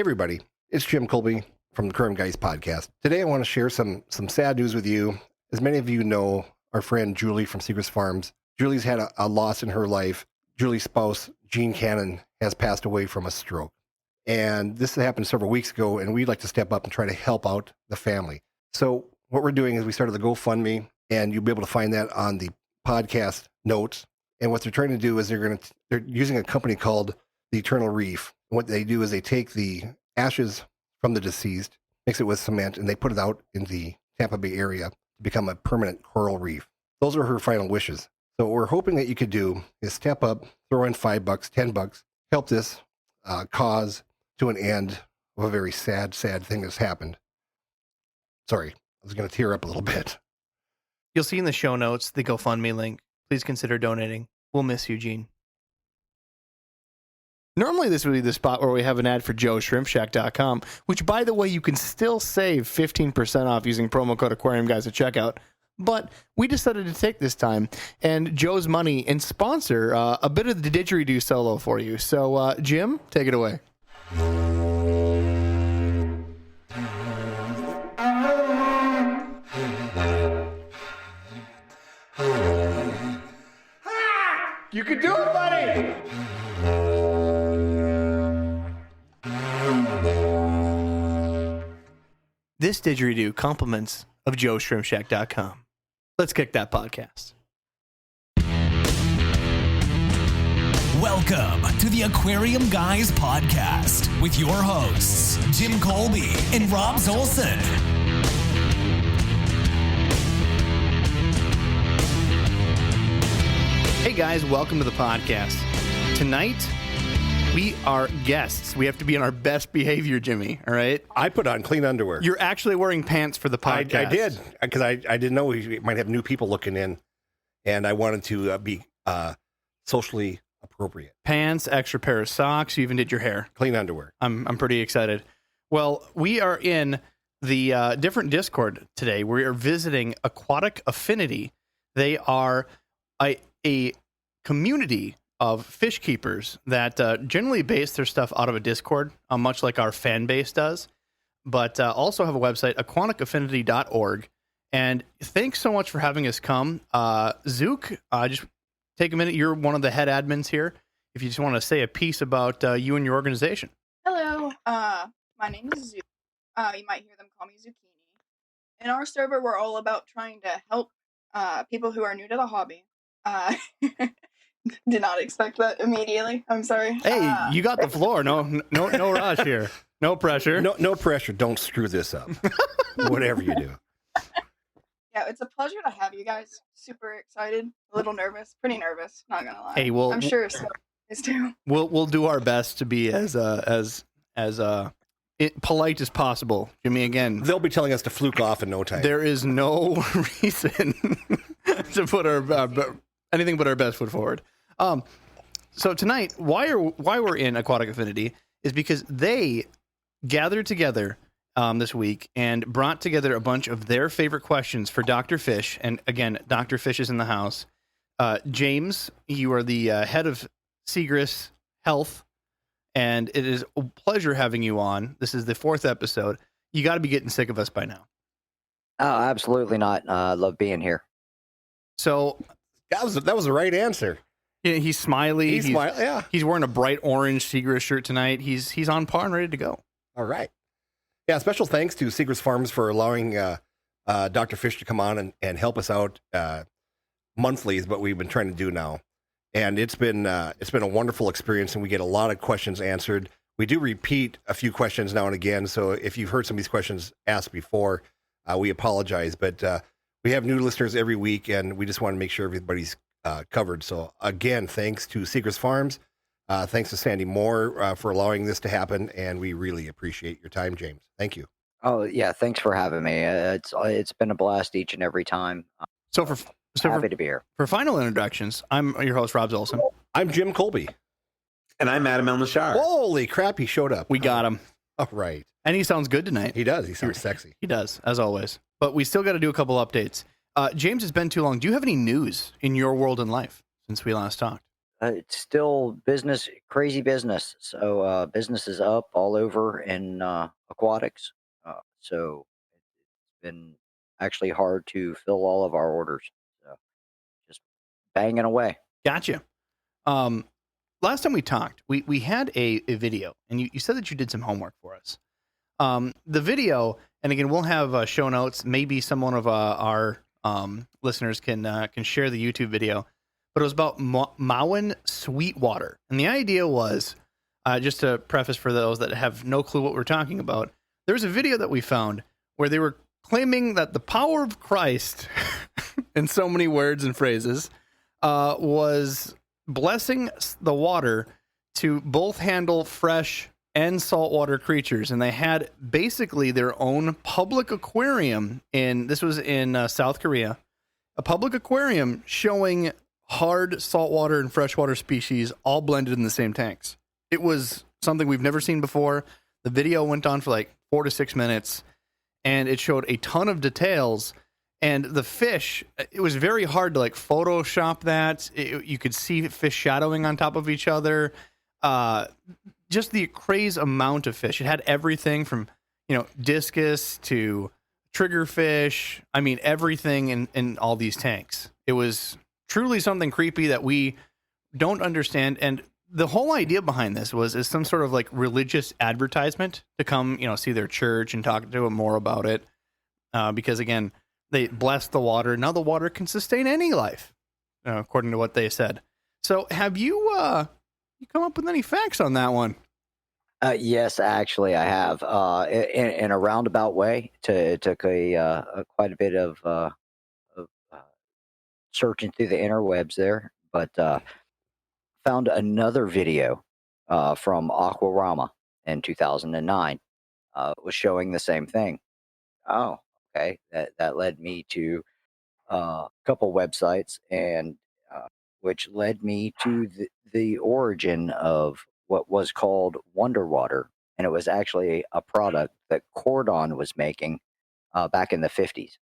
Hey everybody, it's Jim Colby from the Current Guys podcast. Today I want to share some sad news with you. As many of you know, our friend Julie from Segrist Farms, Julie's had a loss in her life. Julie's spouse, Gene Cannon, has passed away from a stroke. And this happened several weeks ago, and we'd like to step up and try to help out the family. So what we're doing is we started the GoFundMe, and you'll be able to find that on the podcast notes. And what they're trying to do is they're using a company called the Eternal Reef. And what they do is they take the ashes from the deceased, mix it with cement, and they put it out in the Tampa Bay area to become a permanent coral reef. Those are her final wishes. So what we're hoping that you could do is step up, throw in $5, $10, help this cause to an end of a very sad thing that's happened. Sorry, I was going to tear up a little bit. You'll see in the show notes the GoFundMe link. Please consider donating. We'll miss you, Gene. Normally, this would be the spot where we have an ad for joeshrimpshack.com, which, by the way, you can still save 15% off using promo code AquariumGuys at checkout. But we decided to take this time and Joe's money and sponsor a bit of the didgeridoo solo for you. So, Jim, take it away. You can do it, buddy! This didgeridoo compliments of joeshrimpshack.com. Let's kick that podcast. Welcome to the Aquarium Guys podcast with your hosts, Jim Colby and Rob Zolson. Hey guys, welcome to the podcast. Tonight, we are guests. We have to be on our best behavior, Jimmy, all right? I put on clean underwear. You're actually wearing pants for the podcast. I did, because I didn't know we might have new people looking in, and I wanted to be socially appropriate. Pants, extra pair of socks, you even did your hair. Clean underwear. I'm pretty excited. Well, we are in the different Discord today. We are visiting Aquatic Affinity. They are a community of fish keepers that generally base their stuff out of a Discord, much like our fan base does, but also have a website, aquaticaffinity.org. And thanks so much for having us come. Zook, just take a minute. You're one of the head admins here. If you just want to say a piece about you and your organization. Hello, my name is Zook. You might hear them call me Zucchini. In our server, we're all about trying to help people who are new to the hobby. Did not expect that immediately. I'm sorry. Hey, you got the floor. No rush here. No pressure. No pressure. Don't screw this up. Whatever you do. Yeah, it's a pleasure to have you guys. Super excited. A little nervous. Pretty nervous. Not gonna lie. Hey, well, I'm sure so is too. We'll do our best to be as polite as possible. Jimmy, again, They'll be telling us to fluke off in no time. there is no reason to put our anything but our best foot forward. So tonight, why we're in Aquatic Affinity is because they gathered together this week and brought together a bunch of their favorite questions for Dr. Fish. And again, Dr. Fish is in the house. James, you are the head of Segrist Health, and it is a pleasure having you on. This is the 4th episode. You got to be getting sick of us by now. Oh, absolutely not. Love being here. So that was the right answer. yeah, he's smiley. Yeah. He's wearing a bright orange Segrist shirt tonight. He's on par and ready to go. All right. Yeah, special thanks to Segrist Farms for allowing Dr. Fish to come on and help us out monthly is what we've been trying to do now. And it's been a wonderful experience, and we get a lot of questions answered. We do repeat a few questions now and again, so if you've heard some of these questions asked before, we apologize. But we have new listeners every week, and we just want to make sure everybody's covered. So again, thanks to Segrist Farms. Thanks to Sandy Moore for allowing this to happen, and we really appreciate your time, James. Thank you. Oh yeah, thanks for having me. It's been a blast each and every time. Happy to be here. For final introductions, I'm your host, Rob Zolson. I'm Jim Colby. And I'm Adam El-Nashar. Holy crap, he showed up. We got him. All right. And he sounds good tonight. He does. He sounds sexy. He does, as always. But we still got to do a couple updates. James, it's been too long. Do you have any news in your world and life since we last talked? it's still business, crazy business. So business is up all over in aquatics. So it's been actually hard to fill all of our orders. So just banging away. Gotcha. Last time we talked, we had a video, and you said that you did some homework for us. The video, and again, we'll have show notes. Maybe someone of our listeners can share the YouTube video. But it was about Mauen Sweetwater. And the idea was, just to preface for those that have no clue what we're talking about, there was a video that we found where they were claiming that the power of Christ, in so many words and phrases, was blessing the water to both handle fresh and saltwater creatures. And they had basically their own public aquarium this was in South Korea, a public aquarium showing hard saltwater and freshwater species all blended in the same tanks. It was something we've never seen before. The video went on for like 4 to 6 minutes, and it showed a ton of details. And the fish, it was very hard to like Photoshop that. You could see fish shadowing on top of each other. Just the crazy amount of fish. It had everything from, discus to triggerfish. I mean, everything in all these tanks. It was truly something creepy that we don't understand. And the whole idea behind this is some sort of like religious advertisement to come, see their church and talk to them more about it. Because again, they blessed the water. Now the water can sustain any life, according to what they said. So have you come up with any facts on that one? Yes, actually, I have. In a roundabout way, it took quite a bit of searching through the interwebs there, but found another video from Aquarama in 2009 was showing the same thing. Oh, okay. That led me to a couple websites, and which led me to the origin of what was called Wonder Water, and it was actually a product that Cordon was making back in the 50s,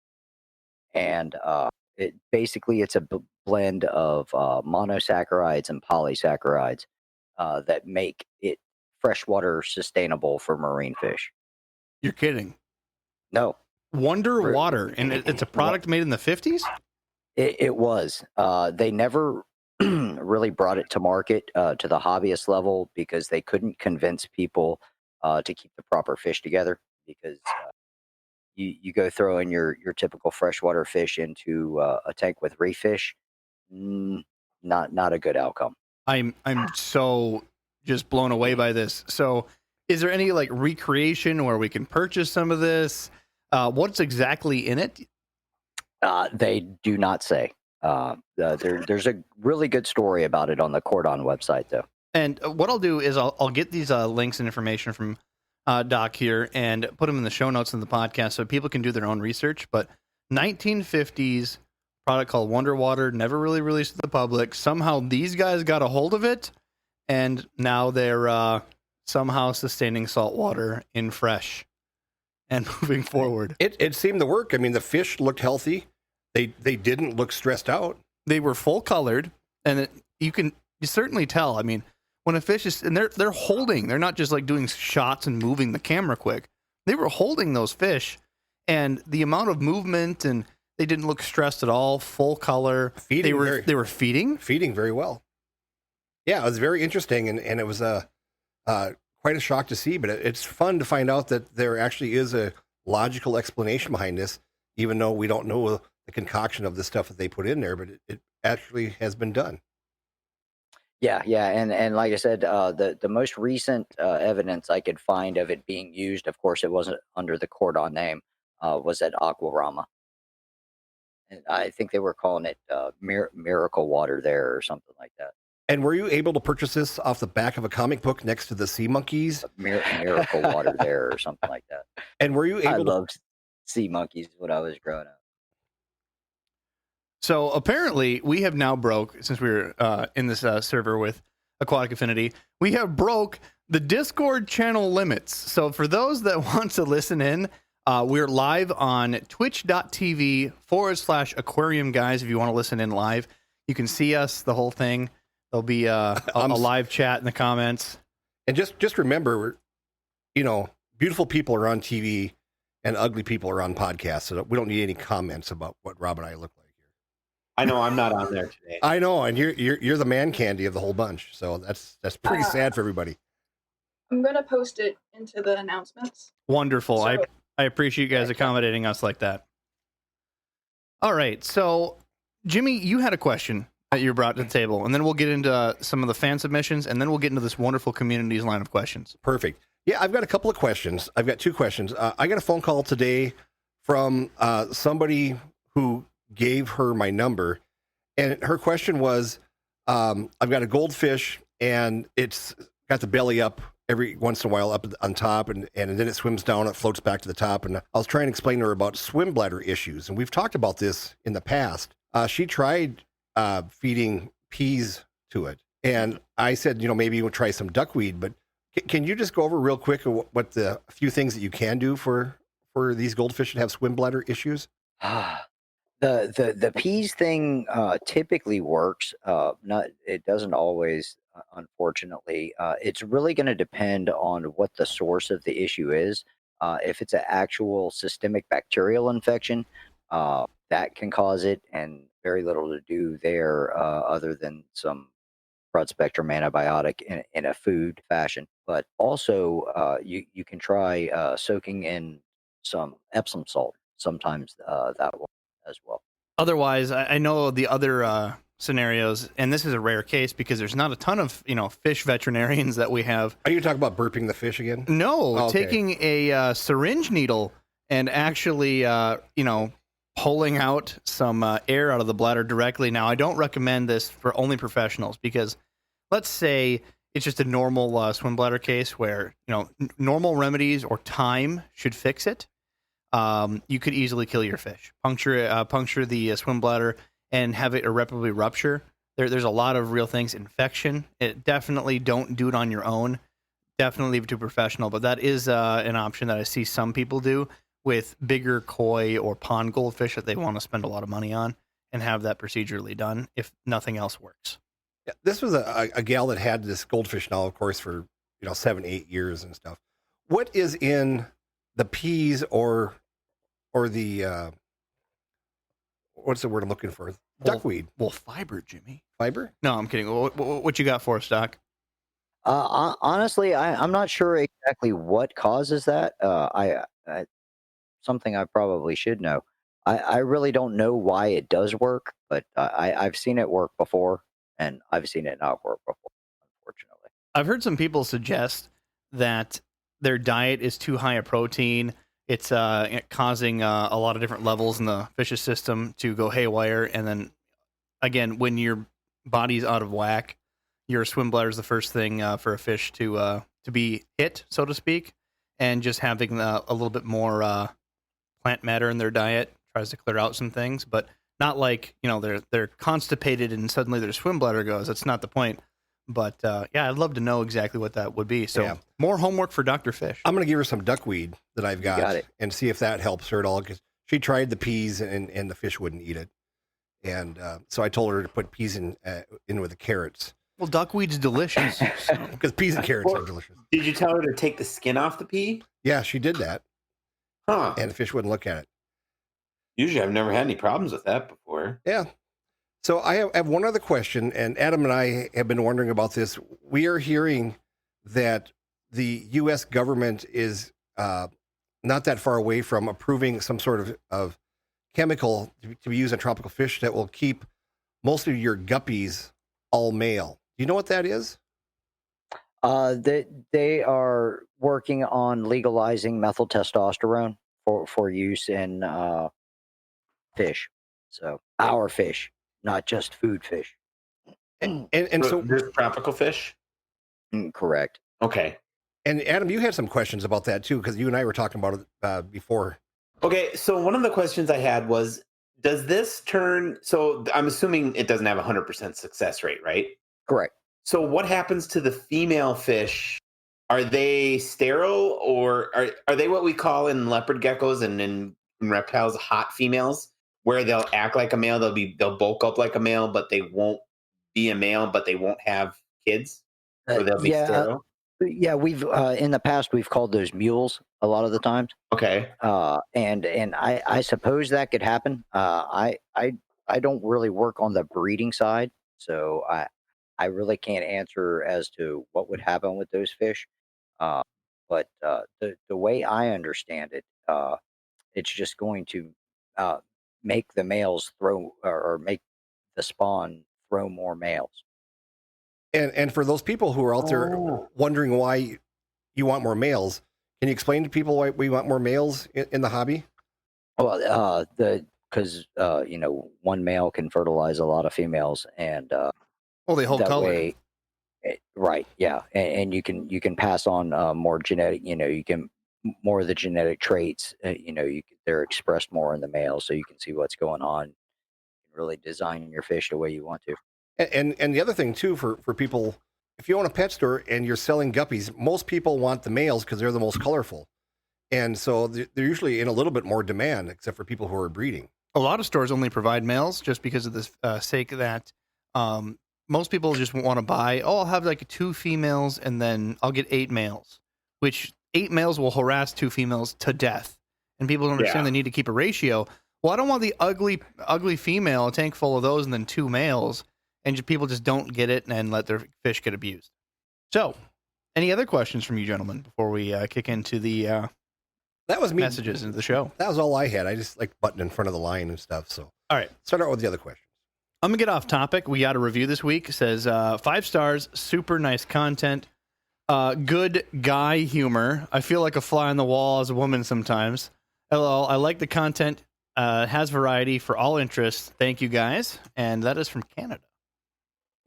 and it's a blend of monosaccharides and polysaccharides that make it freshwater sustainable for marine fish. You're kidding. No. Wonder Water, and it's a product made in the 50s? It was. They never really brought it to market to the hobbyist level because they couldn't convince people to keep the proper fish together, because you go throw in your typical freshwater fish into a tank with reef fish, not a good outcome. I'm so just blown away by this. So is there any like recreation where we can purchase some of this? What's exactly in it? They do not say. There's a really good story about it on the Cordon website, though. And what I'll do is I'll get these links and information from Doc here and put them in the show notes in the podcast so people can do their own research. But 1950s product called Wonder Water, never really released to the public. Somehow these guys got a hold of it, and now they're somehow sustaining saltwater in fresh and moving forward. It seemed to work. I mean, the fish looked healthy. They didn't look stressed out. They were full colored, and you certainly tell. I mean, when a fish is, and they're holding, they're not just like doing shots and moving the camera quick. They were holding those fish, and the amount of movement, and they didn't look stressed at all. Full color. They were feeding very well. Yeah, it was very interesting, and it was quite a shock to see. But it's fun to find out that there actually is a logical explanation behind this, even though we don't know the concoction of the stuff that they put in there. But it actually has been done. Yeah, and like I said, the most recent evidence I could find of it being used, of course, it wasn't under the Cordon name, was at Aquarama. And I think they were calling it Miracle Water there or something like that. And were you able to purchase this off the back of a comic book next to the sea monkeys? Miracle Water there or something like that. And were you able I loved sea monkeys when I was growing up. So apparently we have now broke, since we were in this server with Aquatic Affinity, we have broke the Discord channel limits. So for those that want to listen in, we're live on twitch.tv/aquarium guys. If you want to listen in live, you can see us, the whole thing. There'll be a live chat in the comments. And just remember, beautiful people are on TV and ugly people are on podcasts. So we don't need any comments about what Rob and I look like here. I know I'm not on there today. I know, and you're the man candy of the whole bunch. So that's pretty sad for everybody. I'm gonna post it into the announcements. Wonderful. So- I appreciate you guys accommodating us like that. All right. So, Jimmy, you had a question that you brought to the table, and then we'll get into some of the fan submissions, and then we'll get into this wonderful communities line of questions. Perfect. Yeah, I've got a couple of questions. I've got two questions. I got a phone call today from somebody who gave her my number, and her question was, I've got a goldfish, and it's got the belly up every once in a while up on top, and then it swims down, it floats back to the top. And I was trying to explain to her about swim bladder issues, and we've talked about this in the past. She tried feeding peas to it, and I said, maybe we'll try some duckweed, but can you just go over real quick what the few things that you can do for these goldfish that have swim bladder issues? The peas thing typically works. It doesn't always, unfortunately. It's really going to depend on what the source of the issue is. If it's an actual systemic bacterial infection, that can cause it, and very little to do there other than some broad spectrum antibiotic in a food fashion. But also, you can try soaking in some Epsom salt. Sometimes that will as well. Otherwise, I know the other scenarios, and this is a rare case because there's not a ton of fish veterinarians that we have. Are you talking about burping the fish again? No, Okay. taking a syringe needle and actually pulling out some air out of the bladder directly. Now, I don't recommend this for only professionals because let's say it's just a normal swim bladder case where normal remedies or time should fix it. You could easily kill your fish. Puncture the swim bladder and have it irreparably rupture. There's a lot of real things. Infection. Definitely don't do it on your own. Definitely leave it to a professional. But that is an option that I see some people do with bigger koi or pond goldfish that they want to spend a lot of money on and have that procedurally done if nothing else works. Yeah, this was a gal that had this goldfish now, of course, for 7-8 years and stuff. What is in the peas or the what's the word I'm looking for? Duckweed. Well, fiber, Jimmy. Fiber? No, I'm kidding. What you got for us, Doc? Honestly, I'm not sure exactly what causes that. Something I probably should know. I really don't know why it does work, but I've seen it work before, and I've seen it not work before, unfortunately. I've heard some people suggest that their diet is too high a protein. It's causing a lot of different levels in the fish's system to go haywire. And then, again, when your body's out of whack, your swim bladder is the first thing for a fish to be hit, so to speak. And just having a little bit more plant matter in their diet tries to clear out some things. But not like, they're constipated and suddenly their swim bladder goes. That's not the point. But yeah, I'd love to know exactly what that would be. So more homework for Dr. Fish. I'm going to give her some duckweed that I've got and see if that helps her at all. Because she tried the peas and the fish wouldn't eat it. And so I told her to put peas in with the carrots. Well, duckweed's delicious. Because peas and carrots are delicious. Did you tell her to take the skin off the pea? Yeah, she did that. Huh. And the fish wouldn't look at it. Usually I've never had any problems with that before. Yeah. So I have one other question, and Adam and I have been wondering about this. We are hearing that the U.S. government is not that far away from approving some sort of chemical to be used on tropical fish that will keep most of your guppies all male. Do you know what that is? They are working on legalizing methyl testosterone for use in fish. So our fish, not just food fish. And so there's tropical fish? Correct. Okay. And Adam, you had some questions about that too, because you and I were talking about it before. Okay, so one of the questions I had was, does this turn, so I'm assuming it doesn't have a 100% success rate, right? Correct. So what happens to the female fish? Are they sterile, or are they what we call in leopard geckos and in reptiles hot females, where they'll act like a male, they'll bulk up like a male, but they won't be a male, but they won't have kids, or they'll be yeah, sterile. yeah. We've in the past we've called those mules a lot of the times, Okay. and I suppose that could happen. I don't really work on the breeding side, so I really can't answer as to what would happen with those fish. Uh, but the way I understand it, it's just going to uh, make the males throw or make the spawn throw more males. And for those people who are out there Oh. wondering why you want more males, can you explain to people why we want more males in the hobby? Well, because one male can fertilize a lot of females, and Well, they hold that color. way, right? Yeah, and you can pass on more genetic. You can more of the genetic traits. They're expressed more in the male, so you can see what's going on. And really design your fish the way you want to. And the other thing too for people, if you own a pet store and you're selling guppies, most people want the males because they're the most colorful, and so they're usually in a little bit more demand, except for people who are breeding. A lot of stores only provide males just because of this sake that most people just want to buy, I'll have like 2 females and then I'll get 8 males, which 8 males will harass 2 females to death. And people don't understand Yeah. they need to keep a ratio. Well, I don't want the ugly female, a tank full of those, and then 2 males. And people just don't get it and let their fish get abused. So, any other questions from you gentlemen before we kick into the That was me. messages into the show? That was all I had. I just like button in front of the line and stuff. So All right. start out with the other question. I'm going to get off topic. We got a review this week. It says 5 stars, super nice content, good guy humor. I feel like a fly on the wall as a woman sometimes. LOL, I like the content. Has variety for all interests. Thank you, guys. And that is from Canada.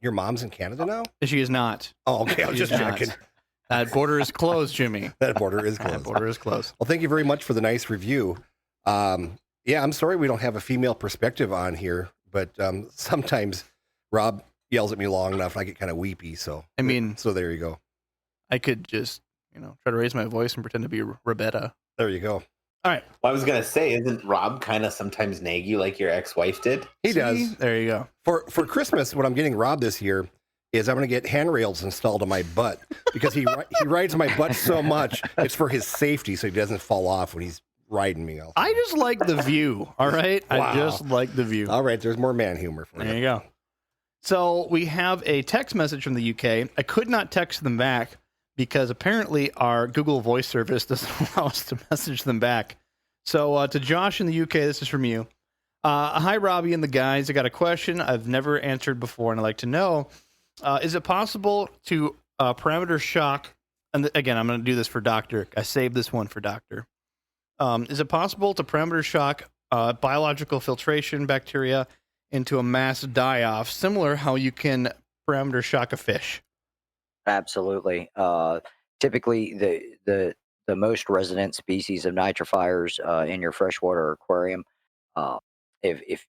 Your mom's in Canada now? She is not. Oh, okay. I was She just is not. checking. That border is closed, Jimmy. That border is That closed. border is closed. Well, thank you very much for the nice review. Yeah, I'm sorry we don't have a female perspective on here, but sometimes Rob yells at me long enough and I get kind of weepy. So I mean, so there you go. I could just, try to raise my voice and pretend to be Rebecca. There you go. All right. Well, I was gonna say, isn't Rob kind of sometimes nag you like your ex-wife did? He See? does. There you go. For Christmas, what I'm getting Rob this year is I'm going to get handrails installed on my butt because he rides my butt so much. It's for his safety so he doesn't fall off when he's riding me. I just like the view. All right. Wow. I just like the view. All right, there's more man humor for There you. you go. So we have a text message from the UK. I could not text them back because apparently our Google Voice service doesn't allow us to message them back. So to Josh in the UK, this is from you. Hi, Robbie and the guys. I got a question I've never answered before, and I'd like to know, is it possible to parameter shock, and again, I'm going to do this for Doctor. I saved this one for Doctor. Is it possible to parameter shock biological filtration bacteria into a mass die-off, similar how you can parameter shock a fish? Absolutely. Typically, the most resident species of nitrifiers in your freshwater aquarium, if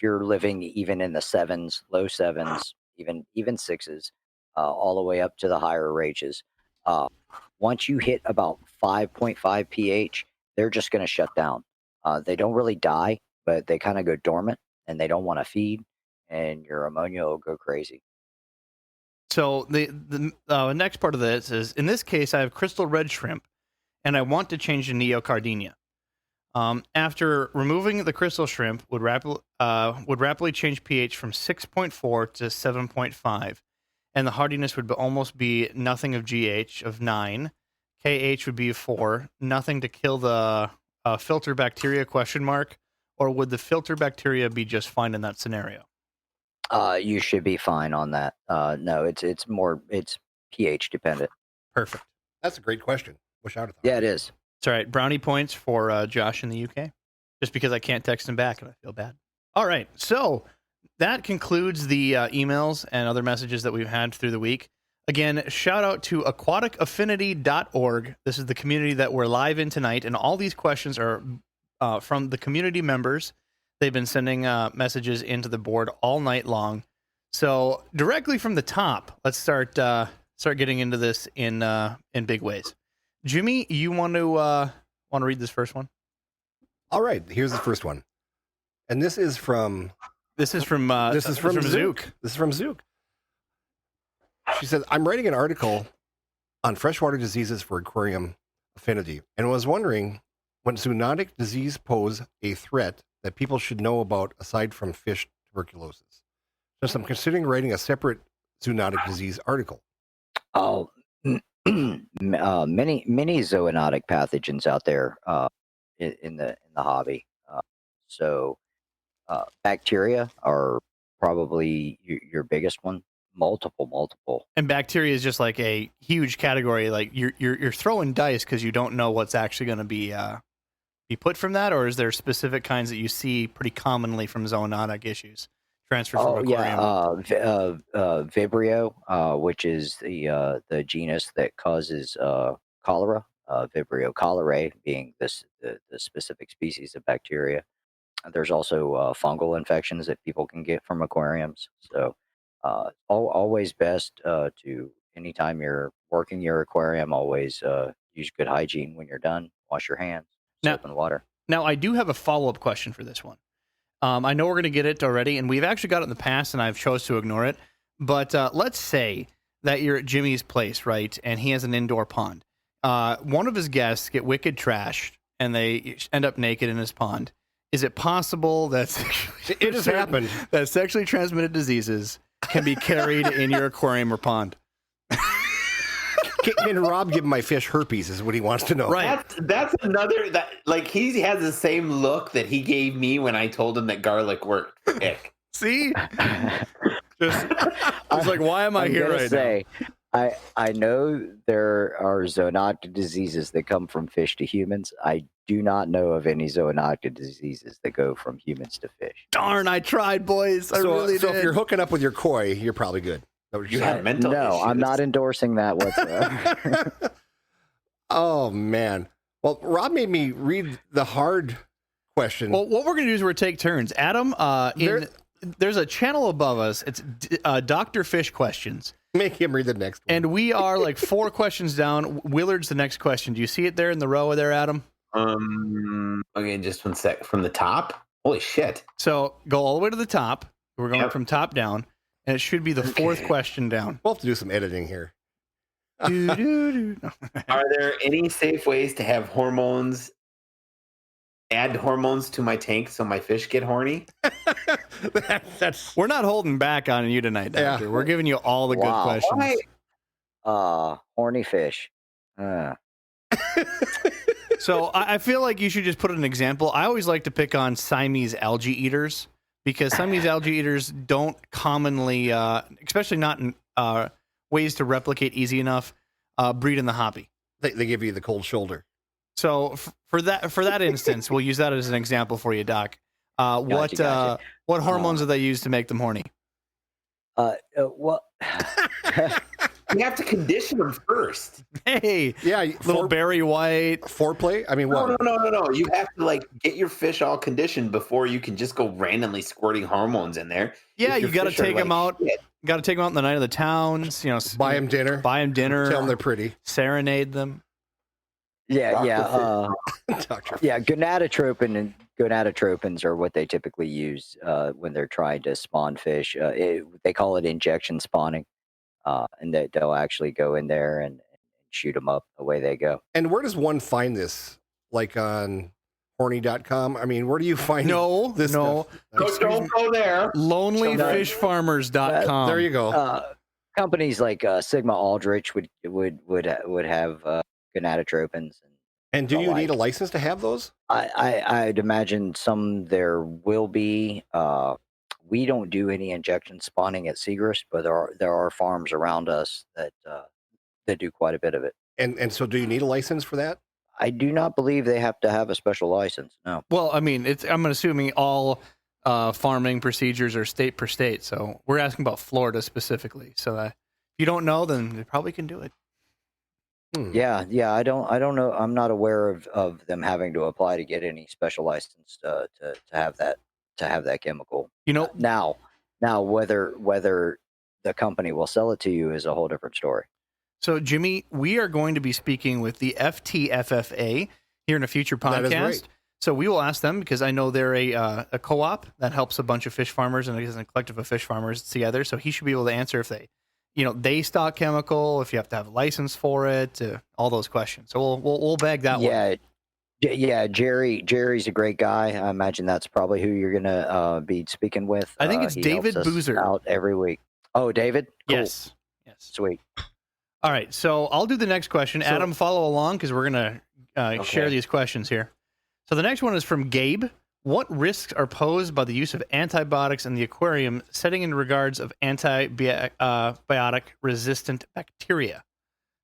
you're living even in the 7s, low 7s, even 6s, all the way up to the higher ranges, once you hit about 5.5 pH, they're just going to shut down. They don't really die, but they kind of go dormant, and they don't want to feed, and your ammonia will go crazy. So the next part of this is, in this case, I have crystal red shrimp, and I want to change to Neocardinia. After removing the crystal shrimp, would rapidly change pH from 6.4 to 7.5, and the hardiness would almost be nothing of GH of 9, KH would be 4, nothing to kill the filter bacteria ? Or would the filter bacteria be just fine in that scenario? You should be fine on that. No, it's pH dependent. Perfect. That's a great question. Wish I would have thought. Yeah, it is. It's all right. Brownie points for Josh in the UK, just because I can't text him back and I feel bad. All right. So that concludes the emails and other messages that we've had through the week. Again, shout out to aquaticaffinity.org. This is the community that we're live in tonight, and all these questions are from the community members. They've been sending messages into the board all night long. So directly from the top, let's start getting into this in big ways. Jimmy, you want to read this first one? All right, here's the first one. And this is from This is from This is from Zook. This is from Zook. She said, I'm writing an article on freshwater diseases for aquarium affinity and was wondering when zoonotic disease pose a threat that people should know about aside from fish tuberculosis. Since I'm considering writing a separate zoonotic disease article. Oh, many zoonotic pathogens out there in the hobby. So bacteria are probably your biggest one. Multiple. And bacteria is just like a huge category. Like you're throwing dice because you don't know what's actually going to be put from that, or is there specific kinds that you see pretty commonly from zoonotic issues transferred from aquarium? Vibrio, which is the genus that causes cholera. Vibrio cholerae being the specific species of bacteria. There's also fungal infections that people can get from aquariums. So always best to, anytime you're working your aquarium, always use good hygiene when you're done. Wash your hands, soap and water. Now, I do have a follow-up question for this one. I know we're going to get it already, and we've actually got it in the past, and I've chose to ignore it. But let's say that you're at Jimmy's place, right, and he has an indoor pond. One of his guests get wicked trashed, and they end up naked in his pond. Is it possible that It has happened. that sexually transmitted diseases can be carried in your aquarium or pond? Can Rob give my fish herpes is what he wants to know. Right. That's another that like he has the same look that he gave me when I told him that garlic worked for ick. See? Just like, why am I I'm here gonna right say, I know there are zoonotic diseases that come from fish to humans. I do not know of any zoonotic diseases that go from humans to fish. now? Darn, I tried, boys. I really so did. if you're hooking up with your koi, you're probably good. Is that what You you're have saying? mental No, issues. I'm not endorsing that whatsoever. Oh, man. Well, Rob made me read the hard question. Well, what we're going to do is we're going to take turns. Adam, there's a channel above us. It's Dr. Fish Questions. Make him read the next one. And we are like 4 questions down. Willard's the next question. Do you see it there in the row there, Adam? Okay, just 1 sec. From the top? Holy shit. So go all the way to the top. We're going Yep. from top down. And it should be the 4th question down. We'll have to do some editing here. Doo-doo-doo. No. Are there any safe ways to have hormones, add hormones to my tank so my fish get horny? That's We're not holding back on you tonight, Doctor. Yeah. We're giving you all the good Wow. questions. Why? Horny fish. So I feel like you should just put an example. I always like to pick on Siamese algae eaters because Siamese algae eaters don't commonly, especially not in ways to replicate easy enough, breed in the hobby. they give you the cold shoulder. So for that instance, we'll use that as an example for you, Doc. Gotcha. What hormones do they use to make them horny? Well, You have to condition them first. Hey, Yeah, little Barry White. foreplay. I mean, No, what? no. You have to like get your fish all conditioned before you can just go randomly squirting hormones in there. Yeah, If your you got to fish are take them like out. shit. Got to take them out in the night of the towns. You know, Buy them dinner. buy them dinner, Tell them they're pretty. serenade them. yeah. Doctor. Yeah, gonadotropins are what they typically use when they're trying to spawn fish. They call it injection spawning, and they'll actually go in there and shoot them up. Away they go. And where does one find this? Like on horny.com? I mean, where do you find No, this no. stuff? Don't go there. Lonelyfishfarmers.com. There you go. Companies like Sigma Aldrich would have gonadotropins. And do the you need a like. license to have those? I'd imagine some there will be. We don't do any injection spawning at Seagrass, but there are farms around us that do quite a bit of it. And so do you need a license for that? I do not believe they have to have a special license. No. Well, I mean, I'm assuming all farming procedures are state per state. So we're asking about Florida specifically. So if you don't know, then they probably can do it. Yeah. I don't know. I'm not aware of them having to apply to get any special license to have that chemical. You know, Now whether the company will sell it to you is a whole different story. so Jimmy, we are going to be speaking with the FTFFA here in a future That is podcast. right. So we will ask them because I know they're a co-op that helps a bunch of fish farmers and is a collective of fish farmers together. So he should be able to answer if they stock chemical, if you have to have a license for it, all those questions. So we'll bag that one. Yeah, Jerry's a great guy. I imagine that's probably who you're gonna be speaking with. I think it's he David helps us Boozer. out every week. Oh, David. Cool. Yes. Sweet. All right. So I'll do the next question. So- Adam, follow along because we're gonna share Okay. these questions here. So the next one is from Gabe. What risks are posed by the use of antibiotics in the aquarium, setting in regards of antibiotic resistant bacteria?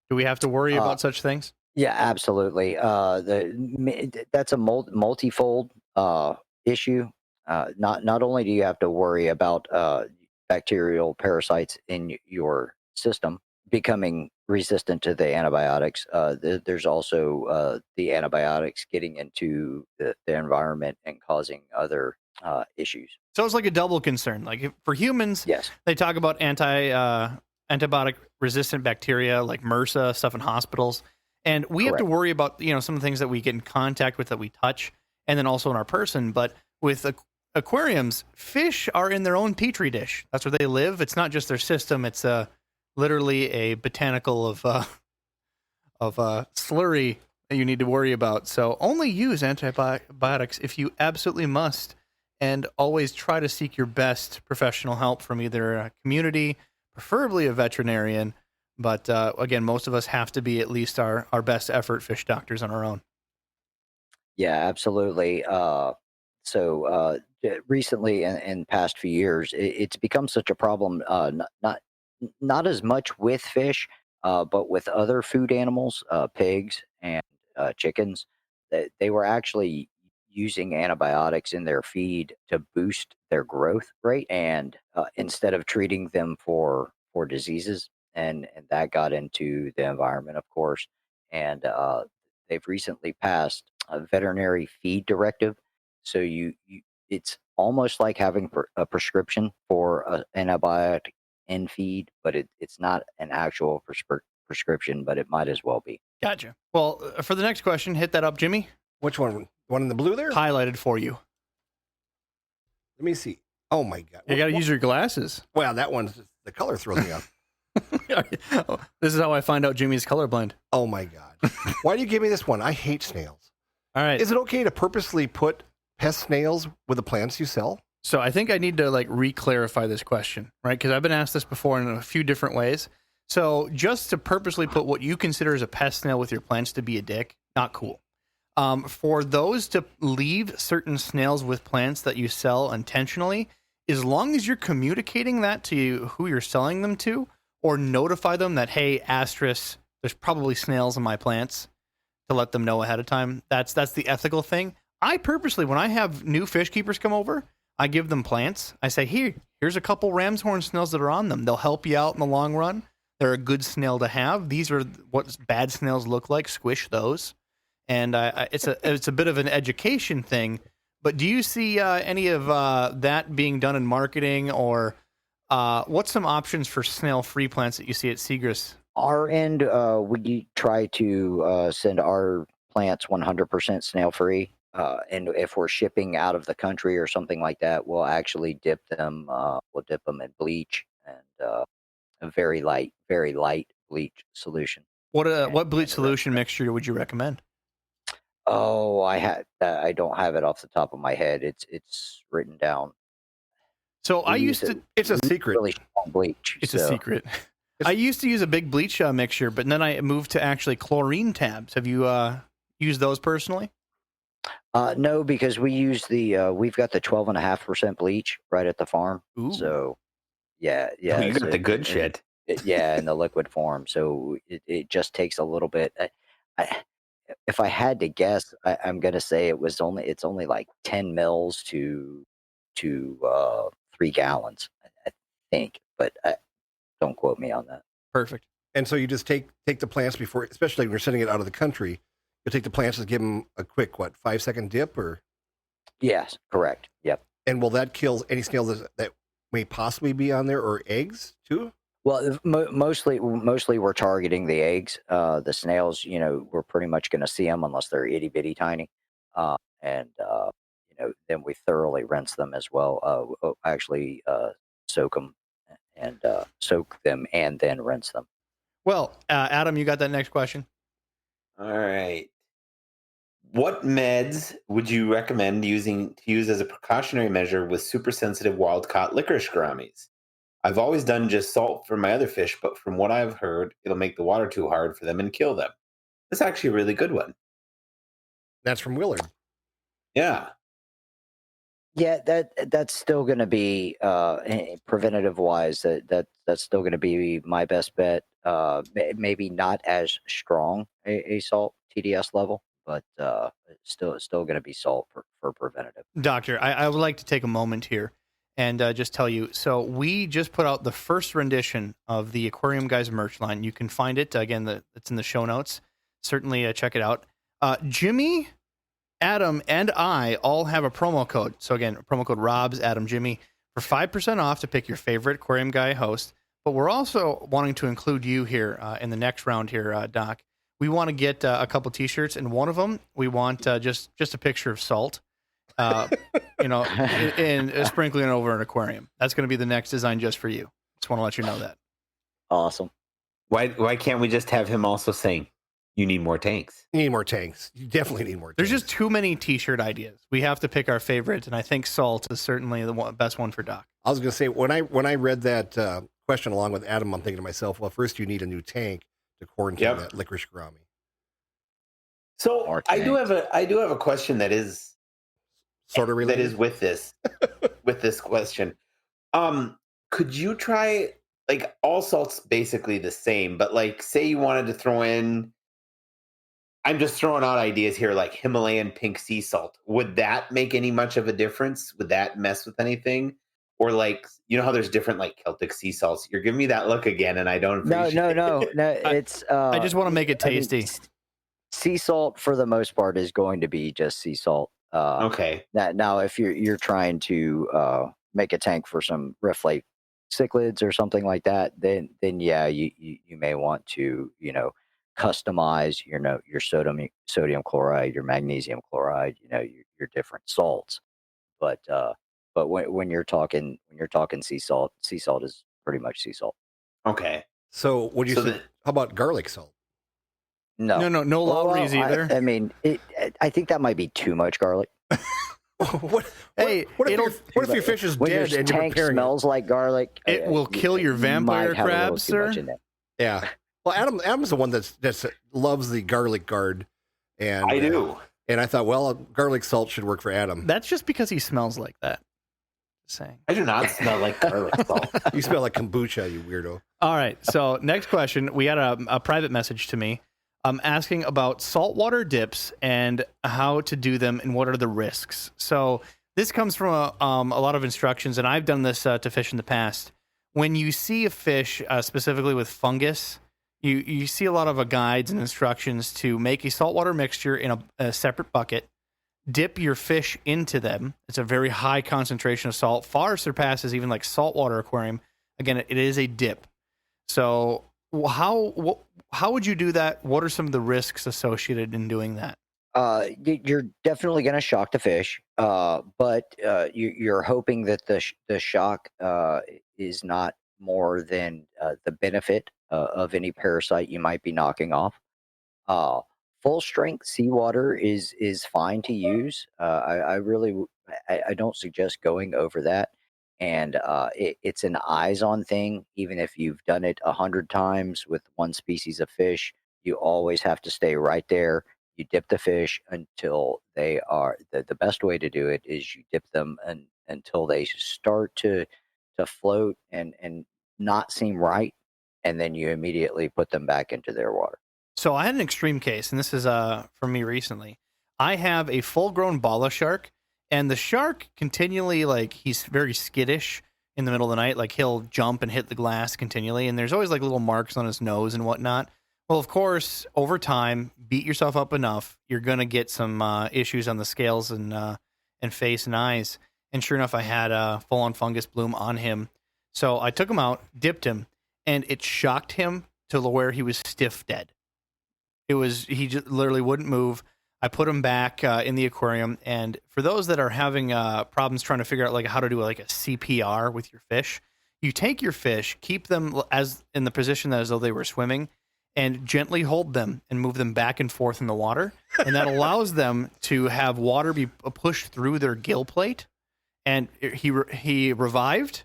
Do we have to worry about such things? Yeah, absolutely. That's a multifold issue. Not only do you have to worry about bacterial parasites in your system becoming resistant to the antibiotics, there's also the antibiotics getting into the environment and causing other issues. So it's like a double concern. Like for humans, Yes. they talk about antibiotic resistant bacteria like MRSA stuff in hospitals, and we have to Correct. worry about some of the things that we get in contact with, that we touch, and then also in our person. But with aquariums, fish are in their own petri dish. That's where they live. It's not just their system. It's literally a botanical of slurry that you need to worry about. So only use antibiotics if you absolutely must, and always try to seek your best professional help from either a community, preferably a veterinarian. But again, most of us have to be at least our best effort fish doctors on our own. Yeah, absolutely. So recently, in past few years, it's become such a problem. Not as much with fish, but with other food animals, pigs and chickens. That they were actually using antibiotics in their feed to boost their growth rate, and instead of treating them for diseases, and that got into the environment, of course. And they've recently passed a veterinary feed directive, so it's almost like having a prescription for an antibiotic in feed, but it's not an actual prescription, but it might as well be. Gotcha. Well, for the next question, hit that up, Jimmy. Which one? One in the blue there? Highlighted for you. Let me see. Oh my God. You got to use your glasses. Wow, that one's the color throws me off. This is how I find out Jimmy's colorblind. Oh my God. Why do you give me this one? I hate snails. All right. Is it okay to purposely put pest snails with the plants you sell? So I think I need to re-clarify this question, right? Because I've been asked this before in a few different ways. So just to purposely put what you consider as a pest snail with your plants to be a dick, not cool. For those to leave certain snails with plants that you sell intentionally, as long as you're communicating that to who you're selling them to, or notify them that, hey, asterisk, there's probably snails in my plants, to let them know ahead of time. That's the ethical thing. I purposely, when I have new fish keepers come over, I give them plants. I say, here's a couple ram's horn snails that are on them. They'll help you out in the long run. They're a good snail to have. These are what bad snails look like. Squish those. And it's a bit of an education thing. But do you see any of that being done in marketing, or what's some options for snail-free plants that you see at Seagrass? Our end, we try to send our plants 100% snail-free. And if we're shipping out of the country or something like that, we'll actually dip them. We'll dip them in bleach and a very light bleach solution. What bleach solution mixture would you recommend? Oh, I don't have it off the top of my head. It's written down. So I used to. It's a secret. Really strong bleach. It's a secret. I used to use a big bleach mixture, but then I moved to actually chlorine tabs. Have you used those personally? No, because we use we've got the 12.5% bleach right at the farm. Ooh. So yeah. You got so the good shit. Yeah, in the liquid form. So it just takes a little bit. If I had to guess, I'm gonna say it's only like 10 mils to 3 gallons, I think. But don't quote me on that. Perfect. And so you just take the plants before, especially when you're sending it out of the country, you take the plants and give them a quick 5-second dip, or? Yes, correct. Yep. And will that kill any snails that may possibly be on there, or eggs too? Well, mostly we're targeting the eggs. The snails, we're pretty much going to see them unless they're itty bitty tiny. and then we thoroughly rinse them as well. Actually, soak them and then rinse them. Well, Adam, you got that next question? All right. What meds would you recommend to use as a precautionary measure with super sensitive wild caught licorice gouramis? I've always done just salt for my other fish, but from what I've heard, it'll make the water too hard for them and kill them. That's actually a really good one. That's from Willard. Yeah. Yeah, that's still going to be preventative wise. That's still going to be my best bet. Maybe not as strong a salt TDS level, but it's still going to be salt for preventative. Doctor, I would like to take a moment here and just tell you. So we just put out the first rendition of the Aquarium Guys merch line. You can find it again. It's in the show notes. Certainly check it out. Jimmy, Adam, and I all have a promo code. So again, promo code Robs, Adam, Jimmy for 5% off to pick your favorite Aquarium Guy host. But we're also wanting to include you here in the next round here, Doc. We want to get a couple T-shirts, and one of them we want just a picture of salt, and sprinkling it over an aquarium. That's going to be the next design just for you. Just want to let you know that. Awesome. Why can't we just have him also saying, you need more tanks? You need more tanks. You definitely need more tanks. There's just too many T-shirt ideas. We have to pick our favorite, and I think salt is certainly the best one for Doc. I was going to say, when I read that question along with Adam, I'm thinking to myself, well, first you need a new tank to quarantine that licorice gourami. So I do have a question that is sort of related. That is with this question. Could you try, like, all salt's basically the same, but like say you wanted to throw in, I'm just throwing out ideas here, like Himalayan pink sea salt. Would that make any much of a difference? Would that mess with anything? Or like, you know how there's different like Celtic sea salts? You're giving me that look again, and I don't appreciate it. No. It's. I just want to make it tasty. Sea salt, for the most part, is going to be just sea salt. Okay. Now, if you're trying to make a tank for some Riff Lake cichlids or something like that, then yeah, you may want to customize your sodium chloride, your magnesium chloride, your different salts. But when you're talking sea salt is pretty much sea salt. Okay. So what do you say? How about garlic salt? No Lowry's either. I mean, I think that might be too much garlic. What if your fish is when dead your and you're tank preparing smells like garlic? It will kill your vampire crabs, sir. Yeah. Well, Adam's the one that's loves the garlic guard, and I do. And I thought, well, garlic salt should work for Adam. That's just because he smells like that. Just saying. I do not smell like garlic salt. You smell like kombucha, you weirdo. All right. So next question, we had a private message to me. Asking about saltwater dips and how to do them and what are the risks. So this comes from a lot of instructions, and I've done this to fish in the past. When you see a fish, specifically with fungus, you see a lot of guides and instructions to make a saltwater mixture in a separate bucket, dip your fish into them. It's a very high concentration of salt, far surpasses even like saltwater aquarium. Again, it is a dip. So how would you do that? What are some of the risks associated in doing that? You're definitely going to shock the fish, but you're hoping that the shock is not more than the benefit of any parasite you might be knocking off. Full strength seawater is fine to use. I don't suggest going over that. And it's an eyes-on thing. Even if you've done it 100 times with one species of fish, you always have to stay right there. You dip the fish until they are the best way to do it is you dip them until they start to float and not seem right, and then you immediately put them back into their water. So I had an extreme case, and this is from me recently. I have a full-grown bala shark. And the shark continually, like, he's very skittish in the middle of the night. Like, he'll jump and hit the glass continually. And there's always, like, little marks on his nose and whatnot. Well, of course, over time, beat yourself up enough, you're going to get some issues on the scales and face and eyes. And sure enough, I had a full-on fungus bloom on him. So I took him out, dipped him, and it shocked him to where he was stiff dead. He just literally wouldn't move. I put them back in the aquarium. And for those that are having problems trying to figure out like how to do like a CPR with your fish, you take your fish, keep them as in the position as though they were swimming, and gently hold them and move them back and forth in the water. And that allows them to have water be pushed through their gill plate. And he revived.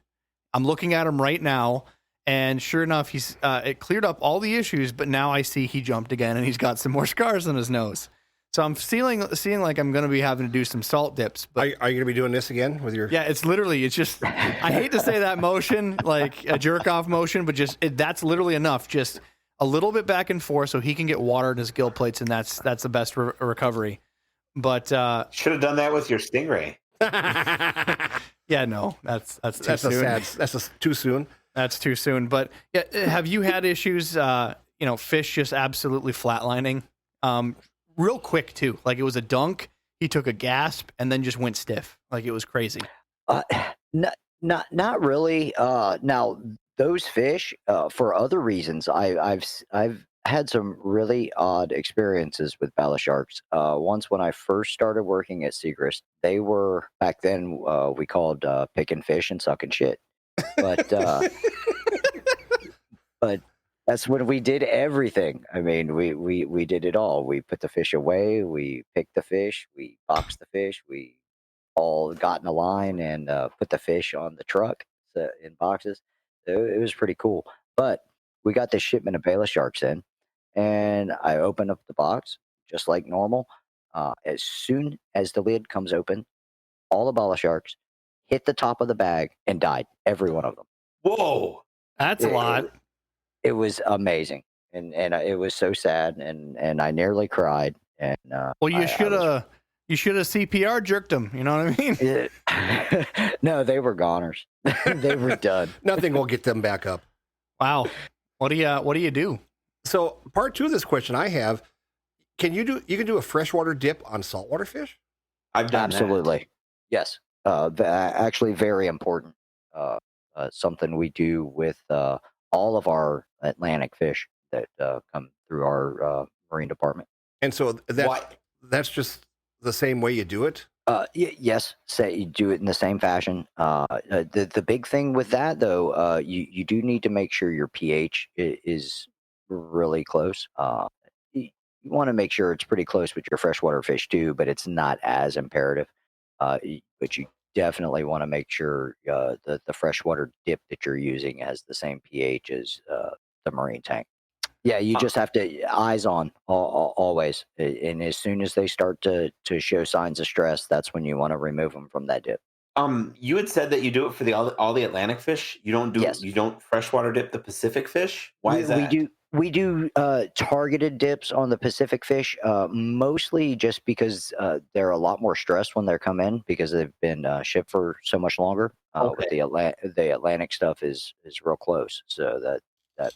I'm looking at him right now. And sure enough, it cleared up all the issues. But now I see he jumped again and he's got some more scars on his nose. So I'm seeing like I'm going to be having to do some salt dips. But Are you going to be doing this again with your? yeah, it's just, I hate to say that motion, like a jerk off motion, but that's literally enough. Just a little bit back and forth so he can get water in his gill plates. And that's the best recovery. But Should have done that with your stingray. yeah, no, that's too soon. That's too soon. That's too soon. But yeah, have you had issues, fish just absolutely flatlining? Real quick too. Like it was a dunk. He took a gasp and then just went stiff. Like it was crazy. Not really. Now those fish, for other reasons, I've had some really odd experiences with bala sharks. Once when I first started working at Seagrist, they were back then we called picking fish and sucking shit, but but that's when we did everything. I mean, we did it all. We put the fish away. We picked the fish. We boxed the fish. We all got in a line and put the fish on the truck in boxes. It was pretty cool. But we got this shipment of bala sharks in, and I opened up the box just like normal. As soon as the lid comes open, all the bala sharks hit the top of the bag and died. Every one of them. Whoa. That's a lot. It was amazing, and it was so sad, and I nearly cried. And Well, you should have CPR jerked him. You know what I mean? No, they were goners. They were done. Nothing will get them back up. Wow. What do you do? So part two of this question I have, you can do a freshwater dip on saltwater fish? I've done Absolutely. Yes. Actually very important. Something we do with all of our Atlantic fish that come through our marine department. And so that's just the same way you do it? Yes, say you do it in the same fashion. The big thing with that, though, you do need to make sure your pH is really close. You want to make sure it's pretty close with your freshwater fish too, but it's not as imperative. But you definitely want to make sure the freshwater dip that you're using has the same pH as the marine tank. Yeah, you just have to eyes on always, and as soon as they start to show signs of stress, that's when you want to remove them from that dip. You had said that you do it for all the Atlantic fish. You don't Yes. You don't freshwater dip the Pacific fish. Why is that? We do targeted dips on the Pacific fish, mostly just because they're a lot more stressed when they come in because they've been shipped for so much longer. With the Atlantic stuff is real close, so that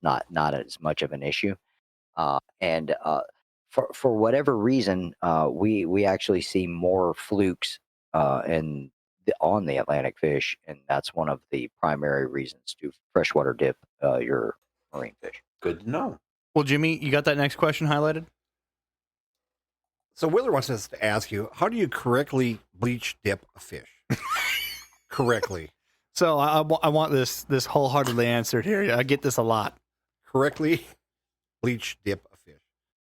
not as much of an issue. And for whatever reason, we actually see more flukes on the Atlantic fish, and that's one of the primary reasons to freshwater dip your marine fish. Good to know. Well, Jimmy, you got that next question highlighted? So Willer wants us to ask you, how do you correctly bleach dip a fish? Correctly. So I want this wholeheartedly answered here. I get this a lot. Correctly bleach dip a fish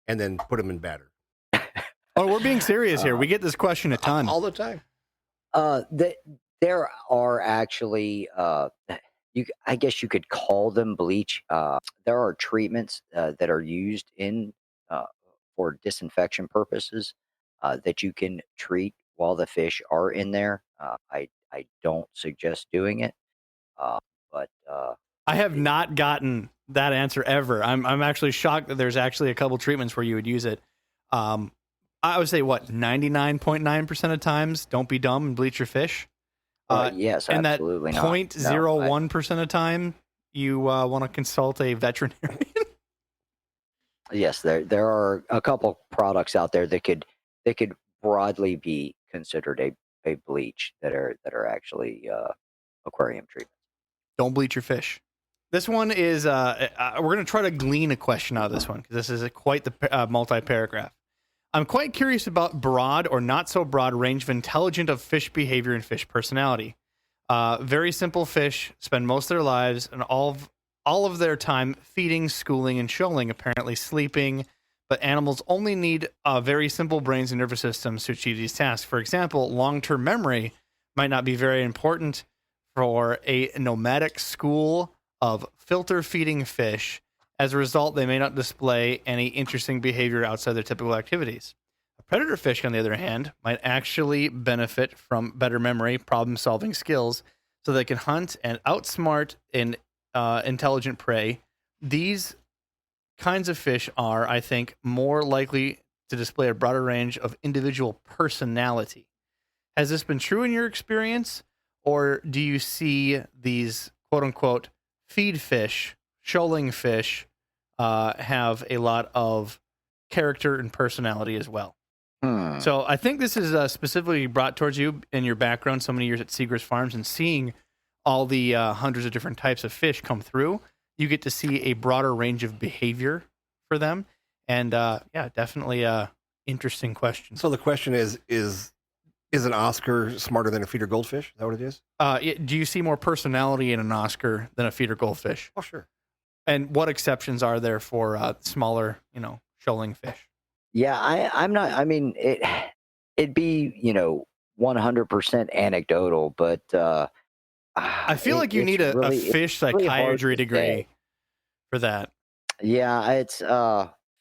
and then put them in batter. Oh, we're being serious here. We get this question a ton. All the time. There are actually, I guess you could call them bleach. There are treatments that are used for disinfection purposes that you can treat while the fish are in there. I don't suggest doing it, but I have not gotten that answer ever. I'm actually shocked that there's actually a couple treatments where you would use it. I would say 99.9% of times, don't be dumb and bleach your fish. yes, and absolutely that not. 0.01% of time, you want to consult a veterinarian. Yes, there are a couple products out there that could broadly be considered a bleach that are actually aquarium treatments. Don't bleach your fish. This one is we're going to try to glean a question out of this one because this is quite the multi-paragraph. I'm quite curious about broad or not so broad range of intelligence of fish behavior and fish personality. Very simple fish spend most of their lives and all of their time feeding, schooling, and shoaling, apparently sleeping. But animals only need very simple brains and nervous systems to achieve these tasks. For example, long-term memory might not be very important for a nomadic school of filter feeding fish. As a result, they may not display any interesting behavior outside their typical activities. A predator fish, on the other hand, might actually benefit from better memory, problem-solving skills, so they can hunt and outsmart an intelligent prey. These kinds of fish are, I think, more likely to display a broader range of individual personality. Has this been true in your experience, or do you see these quote-unquote feed fish, shoaling fish, have a lot of character and personality as well? So I think this is specifically brought towards you in your background, so many years at Seagrass Farms, and seeing all the hundreds of different types of fish come through. You get to see a broader range of behavior for them. And yeah, definitely a interesting question. So the question is an Oscar smarter than a feeder goldfish? Is that what it is? Do you see more personality in an Oscar than a feeder goldfish? Oh, sure. And what exceptions are there for smaller, shoaling fish? Yeah, I'm not. I mean, it'd be 100% anecdotal, but I feel like you need a fish really psychiatry hard to degree say. for that. Yeah, it's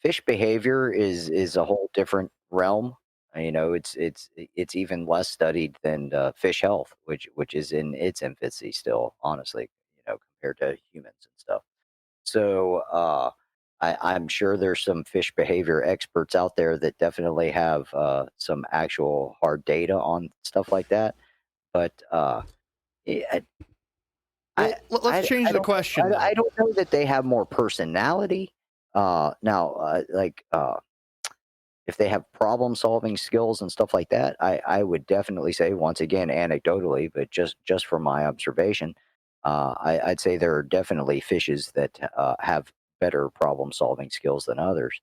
fish behavior is a whole different realm. It's even less studied than fish health, which is in its infancy still, honestly, compared to humans and stuff. So I'm sure there's some fish behavior experts out there that definitely have some actual hard data on stuff like that. But Let's change the question. I don't know that they have more personality. If they have problem-solving skills and stuff like that, I would definitely say, once again, anecdotally, but just from my observation, I'd say there are definitely fishes that have better problem-solving skills than others.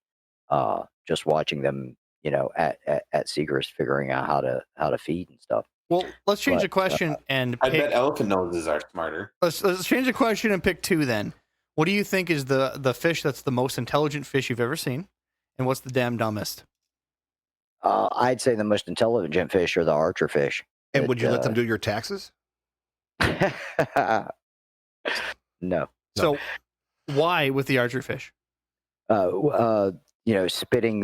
Just watching them, at Seagrass, figuring out how to feed and stuff. Well, let's change the question and I pick, bet elephant noses are smarter. let's change the question and pick two then. What do you think is the fish that's the most intelligent fish you've ever seen? And what's the damn dumbest? I'd say the most intelligent fish are the archer fish. And would you let them do your taxes? No. So why with the archer fish? Spitting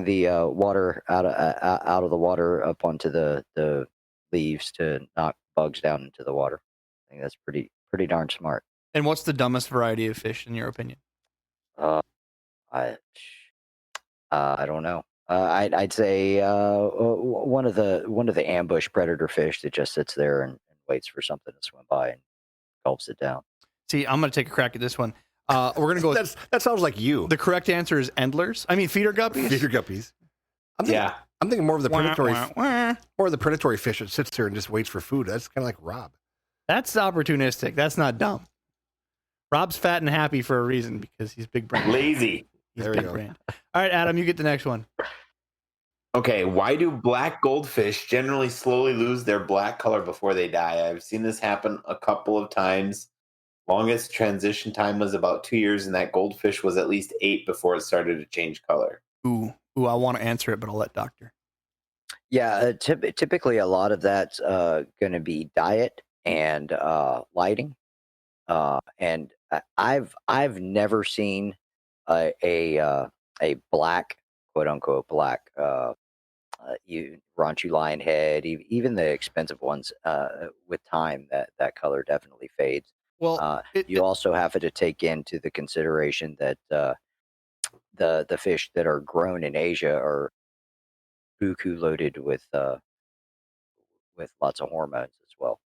the water out of the water up onto the leaves to knock bugs down into the water. I think that's pretty darn smart. And what's the dumbest variety of fish in your opinion? I don't know. I'd say one of the ambush predator fish that just sits there and waits for something to swim by and gulps it down. See, I'm going to take a crack at this one. We're going to go with That sounds like you. the correct answer is endlers. I mean, feeder guppies. Feeder guppies. I'm thinking more of the predatory fish that sits there and just waits for food. That's kind of like Rob. That's opportunistic. That's not dumb. Rob's fat and happy for a reason because he's big brain. Lazy. He's There we big go. brain. All right, Adam, you get the next one. Okay, why do black goldfish generally slowly lose their black color before they die? I've seen this happen a couple of times. Longest transition time was about 2 years, and that goldfish was at least 8 before it started to change color. Ooh, I want to answer it, but I'll let Doctor. Yeah, typically a lot of that's going to be diet and lighting, and I've never seen a black, quote unquote black, raunchy lion head, even the expensive ones. With time, that color definitely fades. Well, You also have to take into the consideration that the fish that are grown in Asia are buku loaded with lots of hormones as well.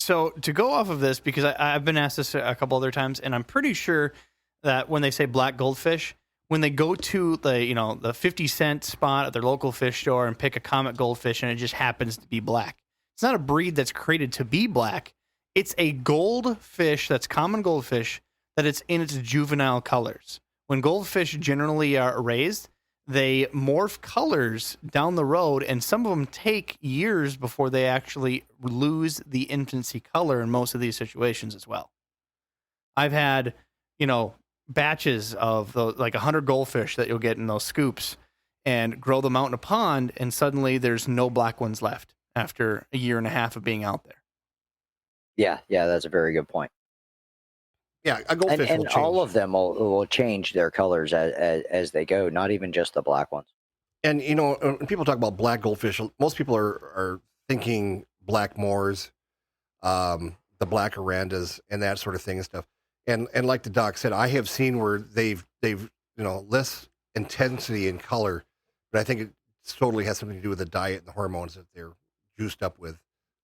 so to go off of this, because I've been asked this a couple other times, and I'm pretty sure that when they say black goldfish, when they go to the 50-cent spot at their local fish store and pick a comet goldfish, and it just happens to be black, it's not a breed that's created to be black. It's a goldfish that's common goldfish that it's in its juvenile colors. When goldfish generally are raised, they morph colors down the road, and some of them take years before they actually lose the infancy color in most of these situations as well. I've had, batches of those, like 100 goldfish that you'll get in those scoops, and grow them out in a pond, and suddenly there's no black ones left after a year and a half of being out there. Yeah, that's a very good point. Yeah, a goldfish will And change. all of them will change their colors as they go, not even just the black ones. And when people talk about black goldfish, most people are thinking black moors, the black arandas, and that sort of thing and stuff. And like the doc said, I have seen where they've less intensity in color, but I think it totally has something to do with the diet and the hormones that they're juiced up with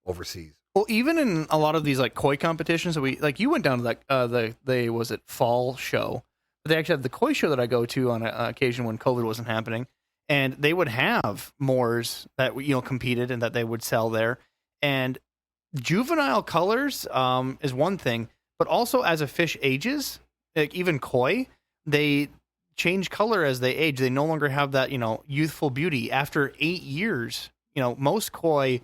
overseas. Well, even in a lot of these like koi competitions that you went down to that was it fall show, but they actually had the koi show that I go to on an occasion when COVID wasn't happening, and they would have moors that competed and that they would sell there. And juvenile colors is one thing, but also as a fish ages, like even koi, they change color as they age. They no longer have that youthful beauty after 8 years. Most koi,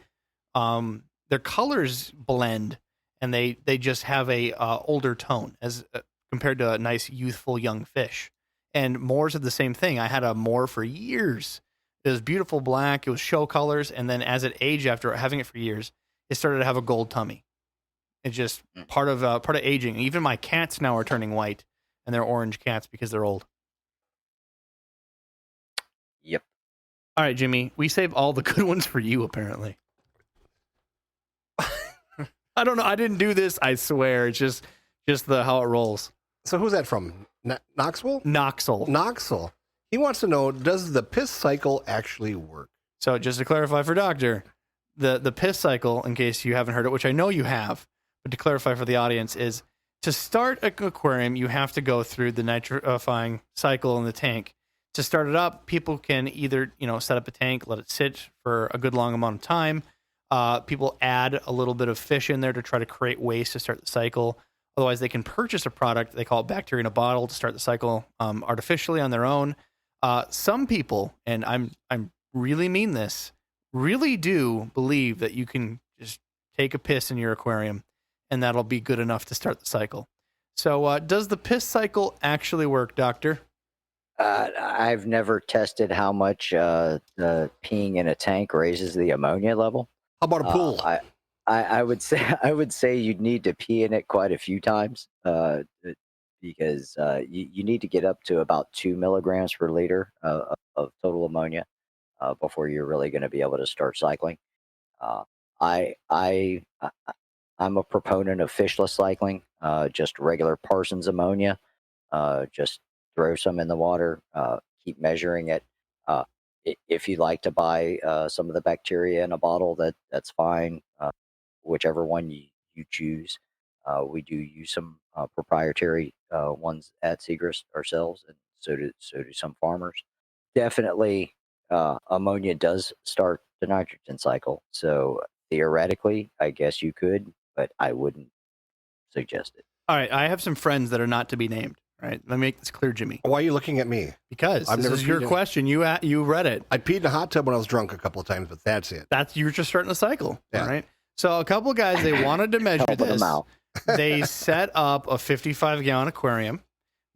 their colors blend, and they just have a older tone as compared to a nice youthful young fish. And moors are the same thing. I had a moor for years. It was beautiful black. It was show colors, and then as it aged after having it for years, it started to have a gold tummy. It's just part of aging. Even my cats now are turning white, and they're orange cats because they're old. Yep. All right, Jimmy, we save all the good ones for you, apparently. I don't know. I didn't do this. I swear. It's just how it rolls. So who's that from? Knoxville? Knoxville. He wants to know, does the piss cycle actually work? So just to clarify for Doctor, the piss cycle, in case you haven't heard it, which I know you have, but to clarify for the audience, is to start an aquarium, you have to go through the nitrifying cycle in the tank. To start it up, people can either, set up a tank, let it sit for a good long amount of time. People add a little bit of fish in there to try to create waste to start the cycle. Otherwise, they can purchase a product, they call it bacteria in a bottle, to start the cycle artificially on their own. Some people, and I'm really mean this, really do believe that you can just take a piss in your aquarium and that'll be good enough to start the cycle. So does the piss cycle actually work, Doctor? I've never tested how much the peeing in a tank raises the ammonia level. How about a pool? I would say you'd need to pee in it quite a few times because you need to get up to about 2 milligrams per liter of total ammonia before you're really going to be able to start cycling. I'm a proponent of fishless cycling, just regular Parsons ammonia. Just throw some in the water, keep measuring it. If you'd like to buy some of the bacteria in a bottle, that's fine. Whichever one you choose. We do use some proprietary ones at Seagrass ourselves, and so do some farmers. Definitely, ammonia does start the nitrogen cycle. So theoretically, I guess you could, but I wouldn't suggest it. All right, I have some friends that are not to be named. All right, let me make this clear, Jimmy. Why are you looking at me? Because I've this never is your peed in- question. You read it. I peed in a hot tub when I was drunk a couple of times, but that's it. You're just starting the cycle. Yeah. All right. So a couple of guys, they wanted to measure Helping this. them out. They set up a 55-gallon aquarium.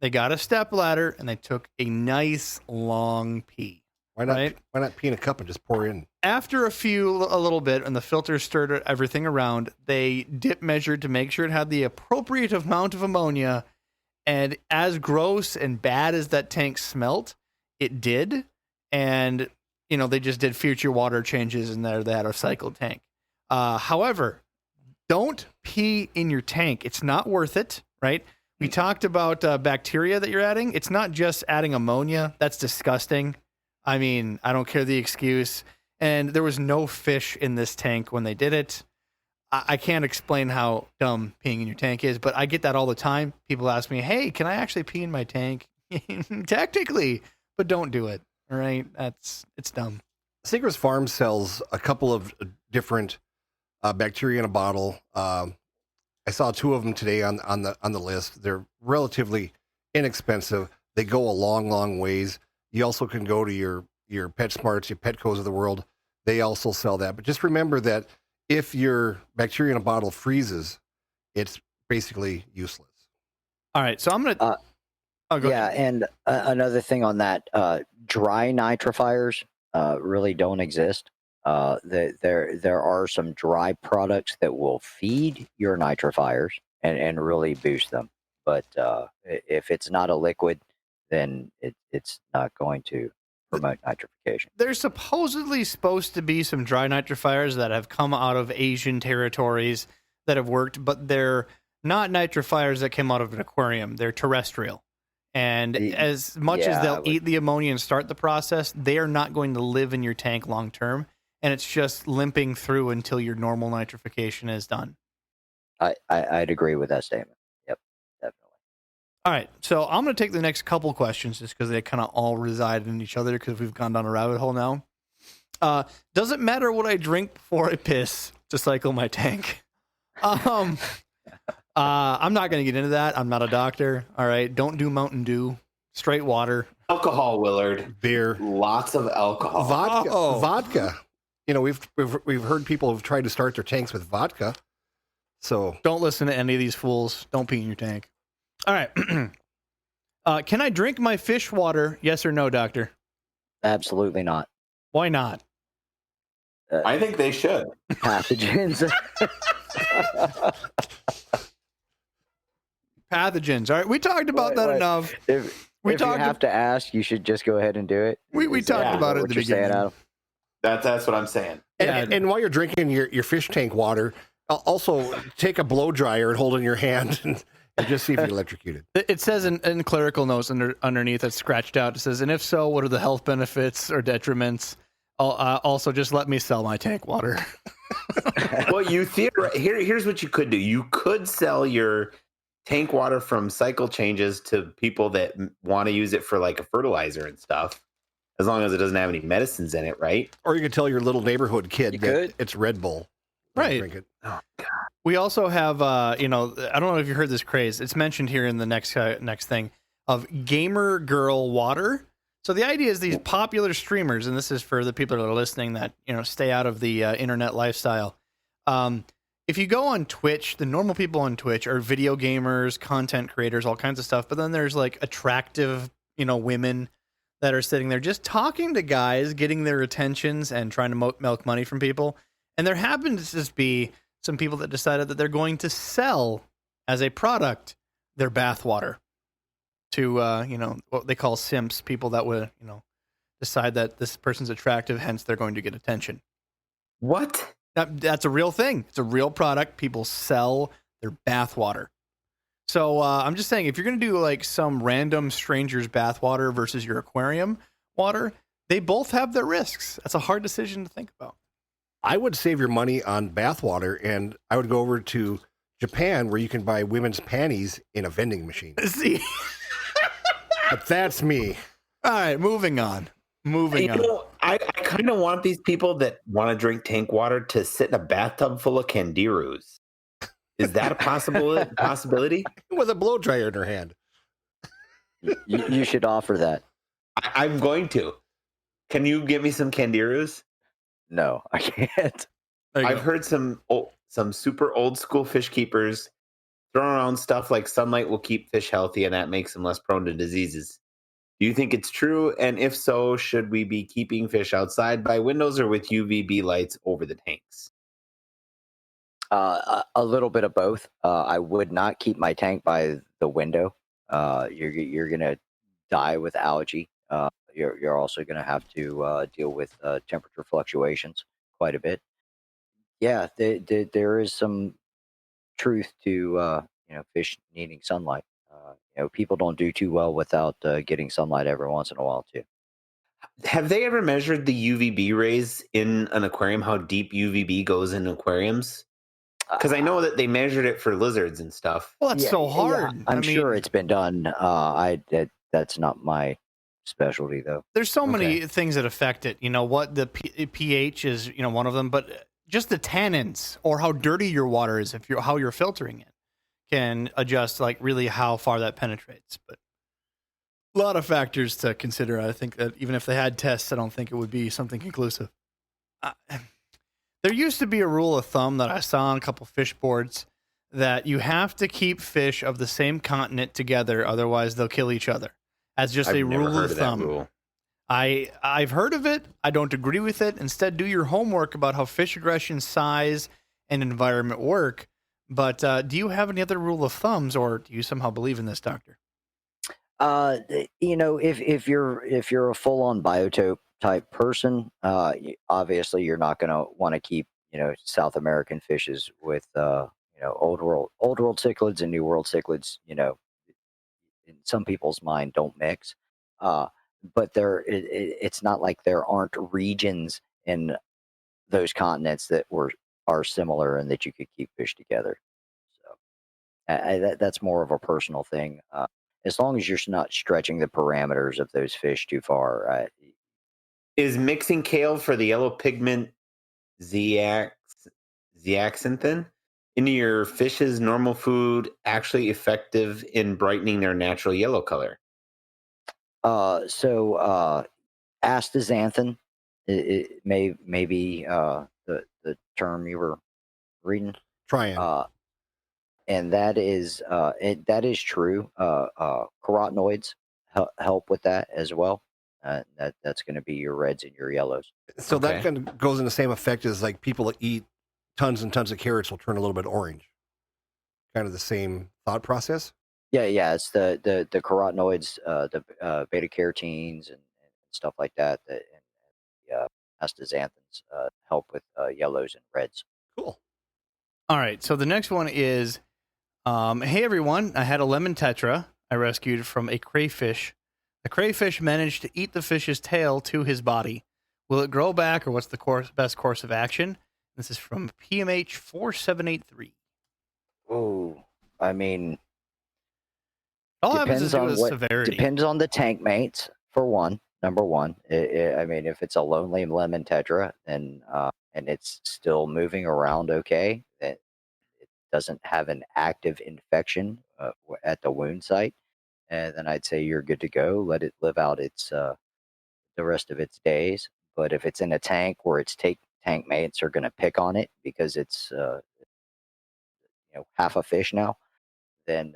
They got a step ladder and they took a nice long pee. Why not? Right. Why not pee in a cup and just pour in? After a little bit, and the filter stirred everything around, they dip measured to make sure it had the appropriate amount of ammonia. And as gross and bad as that tank smelt, it did. And, they just did future water changes and they had a cycled tank. However, don't pee in your tank. It's not worth it, right? We talked about bacteria that you're adding. It's not just adding ammonia. That's disgusting. I mean, I don't care the excuse. And there was no fish in this tank when they did it. I can't explain how dumb peeing in your tank is, but I get that all the time. People ask me, hey, can I actually pee in my tank? Technically, but don't do it. All right. It's dumb. Seagrass Farm sells a couple of different bacteria in a bottle. I saw 2 of them today on the list. They're relatively inexpensive. They go a long ways. You also can go to your PetSmarts, your Petcos of the world. They also sell that. But just remember that if your bacteria in a bottle freezes, it's basically useless. All right, so I'm gonna. Go Yeah, ahead. and another thing on that, dry nitrifiers really don't exist. There are some dry products that will feed your nitrifiers and really boost them. But if it's not a liquid, then it's not going to promote nitrification. There's supposedly supposed to be some dry nitrifiers that have come out of Asian territories that have worked, but they're not nitrifiers that came out of an aquarium. They're terrestrial. And as much as they'll eat the ammonia and start the process, they are not going to live in your tank long term. And it's just limping through until your normal nitrification is done. I'd agree with that statement. Yep, definitely. All right, so I'm going to take the next couple questions just because they kind of all reside in each other because we've gone down a rabbit hole now. Does it matter what I drink before I piss to cycle my tank? I'm not going to get into that. I'm not a doctor. All right, don't do Mountain Dew. Straight water. Alcohol, Willard. Beer. Lots of alcohol. Vodka. You know, we've heard people have tried to start their tanks with vodka. So don't listen to any of these fools. Don't pee in your tank. All right. Can I drink my fish water? Yes or no, doctor? Absolutely not. Why not? I think they should. Pathogens. Pathogens. All right, we talked about that enough. If you have to ask, you should just go ahead and do it. We talked about it at the beginning. Adam? That's what I'm saying. And while you're drinking your fish tank water, also take a blow dryer and hold it in your hand and just see if you're electrocuted. It says in clerical notes underneath, it's scratched out. It says, and if so, what are the health benefits or detriments? Also, just let me sell my tank water. Well, here's what you could do. You could sell your tank water from cycle changes to people that want to use it for like a fertilizer and stuff, as long as it doesn't have any medicines in it, right? Or you could tell your little neighborhood kid that it's Red Bull. Right. Drink it. Oh, God. We also have, I don't know if you heard this craze. It's mentioned here in the next thing of gamer girl water. So the idea is these popular streamers, and this is for the people that are listening that, stay out of the internet lifestyle. If you go on Twitch, the normal people on Twitch are video gamers, content creators, all kinds of stuff. But then there's like attractive, women that are sitting there just talking to guys, getting their attentions and trying to milk money from people. And there happens to just be some people that decided that they're going to sell as a product their bathwater to, what they call simps, people that would, decide that this person's attractive, hence they're going to get attention. What? That's a real thing. It's a real product. People sell their bathwater. So I'm just saying, if you're going to do like some random stranger's bathwater versus your aquarium water, they both have their risks. That's a hard decision to think about. I would save your money on bathwater, and I would go over to Japan where you can buy women's panties in a vending machine. See? But that's me. All right, moving on. I kind of want these people that want to drink tank water to sit in a bathtub full of Candiroos. Is that a possibility? With a blow dryer in her hand. You should offer that. I'm going to. Can you give me some Candiroos? No, I can't. I've heard some super old school fish keepers throw around stuff like sunlight will keep fish healthy and that makes them less prone to diseases. Do you think it's true? And if so, should we be keeping fish outside by windows or with UVB lights over the tanks? A little bit of both. I would not keep my tank by the window. You're gonna die with algae. You're also gonna have to deal with temperature fluctuations quite a bit. Yeah, there is some truth to fish needing sunlight. People don't do too well without getting sunlight every once in a while too. Have they ever measured the UVB rays in an aquarium? How deep UVB goes in aquariums? Because I know that they measured it for lizards and stuff. Well, that's so hard. Yeah, I'm sure it's been done. That's not my specialty though. There's so many things that affect it. What the pH is, one of them, but just the tannins or how dirty your water is, how you're filtering it, can adjust like really how far that penetrates. But A lot of factors to consider. I think that even if they had tests, I don't think it would be something conclusive. There used to be a rule of thumb that I saw on a couple fish boards that you have to keep fish of the same continent together, otherwise they'll kill each other. As just I've a never rule heard of of that thumb. rule. I've heard of it. I don't agree with it. Instead, do your homework about how fish aggression, size, and environment work. But do you have any other rule of thumbs, or do you somehow believe in this, Doctor? If you're a full-on biotope type person, obviously you're not going to want to keep South American fishes with old world cichlids and new world cichlids. In some people's mind, don't mix. But it's not like there aren't regions in those continents that are similar and that you could keep fish together. So that's more of a personal thing. As long as you're not stretching the parameters of those fish too far. Is mixing kale for the yellow pigment zeaxanthin into your fish's normal food actually effective in brightening their natural yellow color? Astaxanthin it may be the term you were reading. Trying. And that is true. Carotenoids help with that as well. That's going to be your reds and your yellows. So that Okay. kind of goes in the same effect as like people that eat tons and tons of carrots will turn a little bit orange. Kind of the same thought process. Yeah. It's the carotenoids, the beta carotenes and stuff like that. And the astaxanthins help with yellows and reds. Cool. All right. So the next one is, hey everyone, I had a lemon tetra I rescued from a crayfish. The crayfish managed to eat the fish's tail to his body. Will it grow back, or what's the best course of action? This is from PMH 4783. Oh, I mean, All happens is due to severity. depends on the tank mates for one. Number one, I mean, if it's a lonely lemon tetra, then and it's still moving around okay, that it doesn't have an active infection at the wound site, and then I'd say you're good to go. Let it live out its the rest of its days. But if it's in a tank where its tank mates are going to pick on it because it's half a fish now, then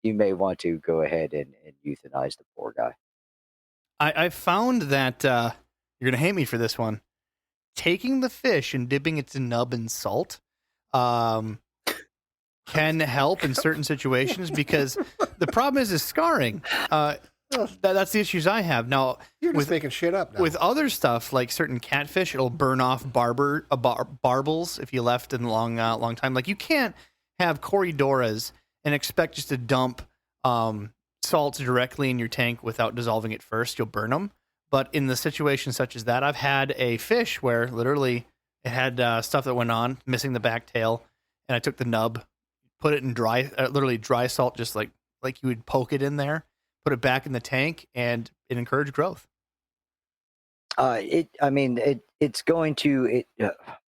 you may want to go ahead and euthanize the poor guy. I found that you're going to hate me for this one. Taking the fish and dipping its nub in salt can help in certain situations, because the problem is scarring. That's the issues I have. Now, You're just making shit up now. with other stuff like certain catfish, it'll burn off barbels if you left in a long time. Like, you can't have Corydoras and expect just to dump salts directly in your tank without dissolving it first. You'll burn them. But in the situation such as that, I've had a fish where literally it had stuff that went on, missing the back tail, and I took the nub, put it in literally dry salt, just like you would poke it in there, put it back in the tank, and it encouraged growth. It's going to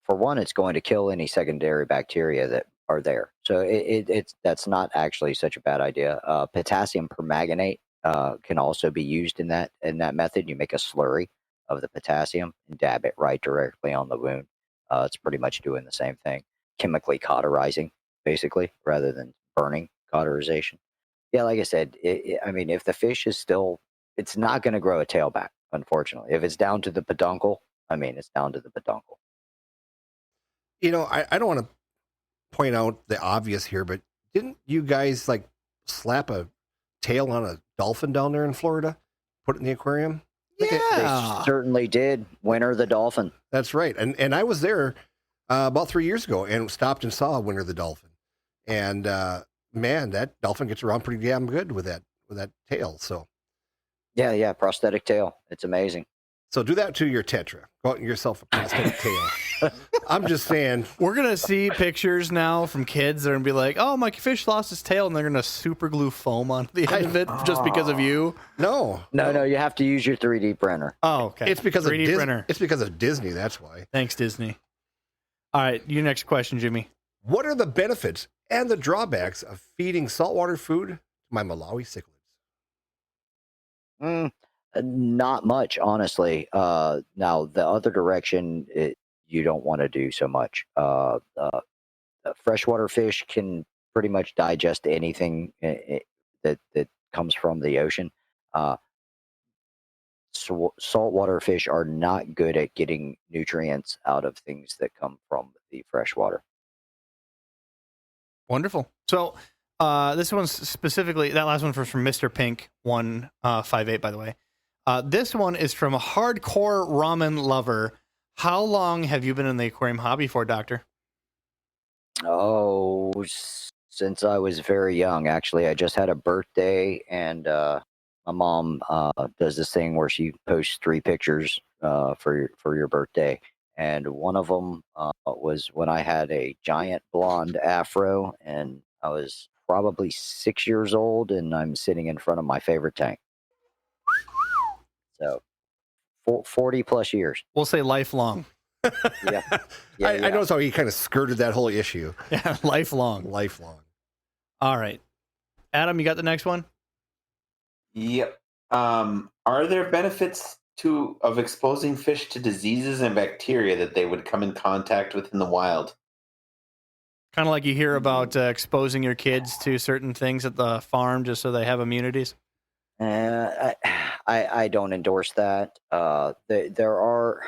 for one, it's going to kill any secondary bacteria that are there. So that's not actually such a bad idea. Potassium permanganate can also be used in that method. You make a slurry of the potassium and dab it right directly on the wound. It's pretty much doing the same thing, chemically cauterizing, basically, rather than burning cauterization. Yeah, like I said, if the fish is still, it's not going to grow a tail back, unfortunately. If it's down to the peduncle, it's down to the peduncle. I don't want to point out the obvious here, but didn't you guys like slap a tail on a dolphin down there in Florida? Put it in the aquarium? They certainly did. Winter the dolphin. That's right. And I was there about 3 years ago and stopped and saw Winter the dolphin. And man, that dolphin gets around pretty damn good with that tail. So Yeah, prosthetic tail. It's amazing. So do that to your tetra. Go out and get yourself a prosthetic tail. I'm just saying. We're going to see pictures now from kids that are going to be like, oh, my fish lost his tail, and they're going to super glue foam onto the end of it just because of you. No, you have to use your 3D printer. Oh, okay. It's because 3D of printer. It's because of Disney. That's why. Thanks, Disney. All right, your next question, Jimmy. What are the benefits and the drawbacks of feeding saltwater food to my Malawi cichlids? Not much, honestly. Now the other direction, you don't want to do so much. Freshwater fish can pretty much digest anything that comes from the ocean. Uh, Saltwater fish are not good at getting nutrients out of things that come from the freshwater. Wonderful. So this one's specifically, that last one was from Mr. Pink 158, by the way. This one is from a hardcore ramen lover. How long have you been in the aquarium hobby for, Doctor? Oh, since I was very young, actually. I just had a birthday, and my mom does this thing where she posts 3 pictures for your birthday. And one of them was when I had a giant blonde afro, and I was probably 6 years old, and I'm sitting in front of my favorite tank. So 40 plus years. We'll say lifelong. Yeah. I noticed how he kind of skirted that whole issue. Yeah, lifelong. Lifelong. All right. Adam, you got the next one? Yep. Are there benefits of exposing fish to diseases and bacteria that they would come in contact with in the wild? Kind of like you hear about exposing your kids to certain things at the farm just so they have immunities. I don't endorse that. There are,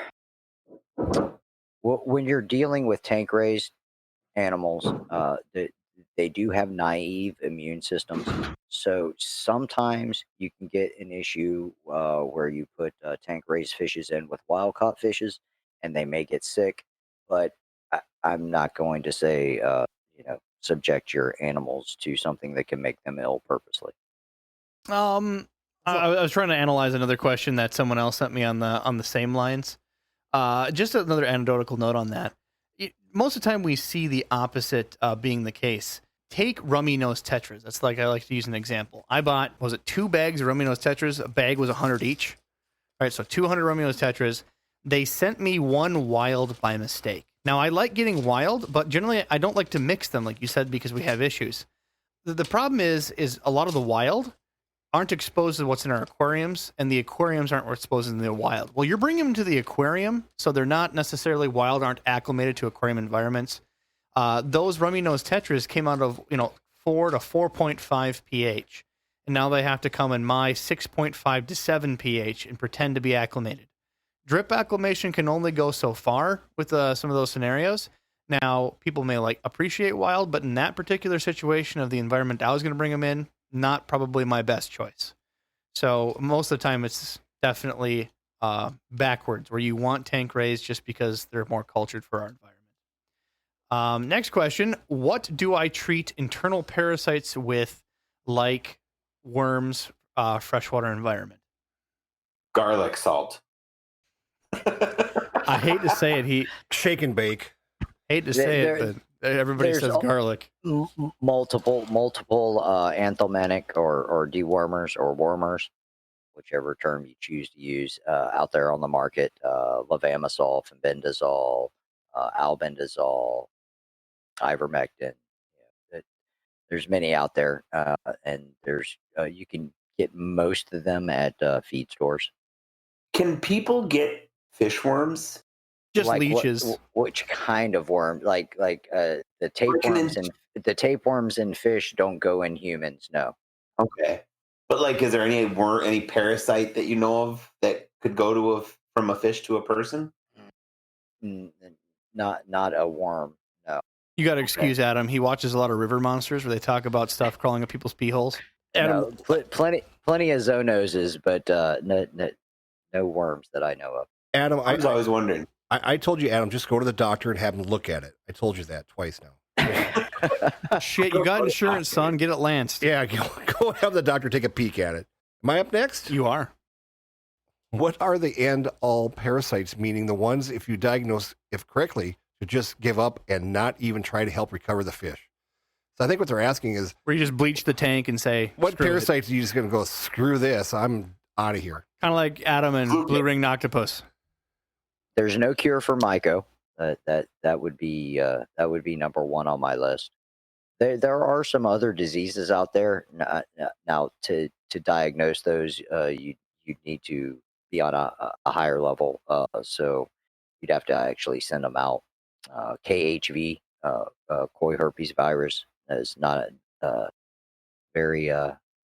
when you're dealing with tank raised animals, they do have naive immune systems. So sometimes you can get an issue where you put tank raised fishes in with wild caught fishes, and they may get sick. But I'm not going to say subject your animals to something that can make them ill purposely. I was trying to analyze another question that someone else sent me on the same lines. Just another anecdotal note on that. Most of the time we see the opposite being the case. Take rummy nose tetras. That's like I like to use an example. I bought, was it 2 bags of rummy nose tetras? A bag was 100 each. All right, so 200 rummy nose tetras. They sent me 1 wild by mistake. Now I like getting wild, but generally I don't like to mix them, like you said, because we have issues. The problem is a lot of the wild aren't exposed to what's in our aquariums, and the aquariums aren't exposed in the wild. Well, you're bringing them to the aquarium, so they're not necessarily wild, aren't acclimated to aquarium environments. Those rummy nose tetras came out of 4 to 4.5 pH, and now they have to come in my 6.5 to 7 pH and pretend to be acclimated. Drip acclimation can only go so far with some of those scenarios. Now, people may appreciate wild, but in that particular situation of the environment I was going to bring them in, not probably my best choice. So most of the time it's definitely backwards, where you want tank raised just because they're more cultured for our environment. Next question. What do I treat internal parasites with, like worms, freshwater environment? Garlic salt. I hate to say it. Shake and bake. Hate to say it, but everybody says garlic. Multiple anthelmintic or dewormers or wormers, whichever term you choose to use, out there on the market. Levamisole, fenbendazole, albendazole, ivermectin. There's many out there, and there's you can get most of them at feed stores. Can people get fish worms? Just leeches. Which kind of worm? Like the tapeworms and the tapeworms in fish don't go in humans. No. Okay, but is there any parasite that you know of that could go from a fish to a person? Not a worm. No. You got to excuse Adam. He watches a lot of River Monsters where they talk about stuff crawling up people's pee holes. Adam, no, plenty of zoonoses, but no worms that I know of. Adam, I was always wondering. I told you, Adam, just go to the doctor and have him look at it. I told you that twice now. Shit, you got insurance, son. Get it lanced. Yeah, go have the doctor take a peek at it. Am I up next? You are. What are the end-all parasites, meaning the ones, if you diagnose if correctly, to just give up and not even try to help recover the fish? So I think what they're asking is... Where you just bleach the tank and say... What parasites are you just going to go, screw this, I'm out of here? Kind of like Adam and Blue Ring Octopus. There's no cure for myco. That would be number 1 on my list. There are some other diseases out there. Now, to diagnose those, you need to be on a higher level. So you'd have to actually send them out. KHV, koi herpes virus, is not a very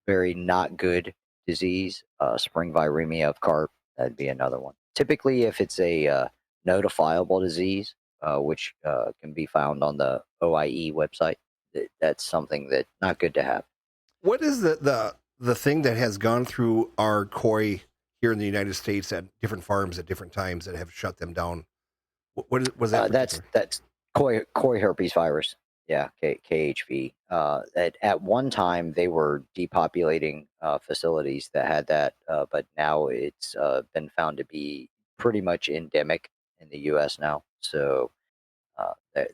very not good disease. Spring viremia of carp, that'd be another one. Typically, if it's a notifiable disease, which can be found on the OIE website, that's something that not good to have. What is the thing that has gone through our koi here in the United States at different farms at different times that have shut them down? Was that? That's koi herpes virus. Yeah, KHV. At one time, they were depopulating facilities that had that, but now it's been found to be pretty much endemic in the U.S. now. So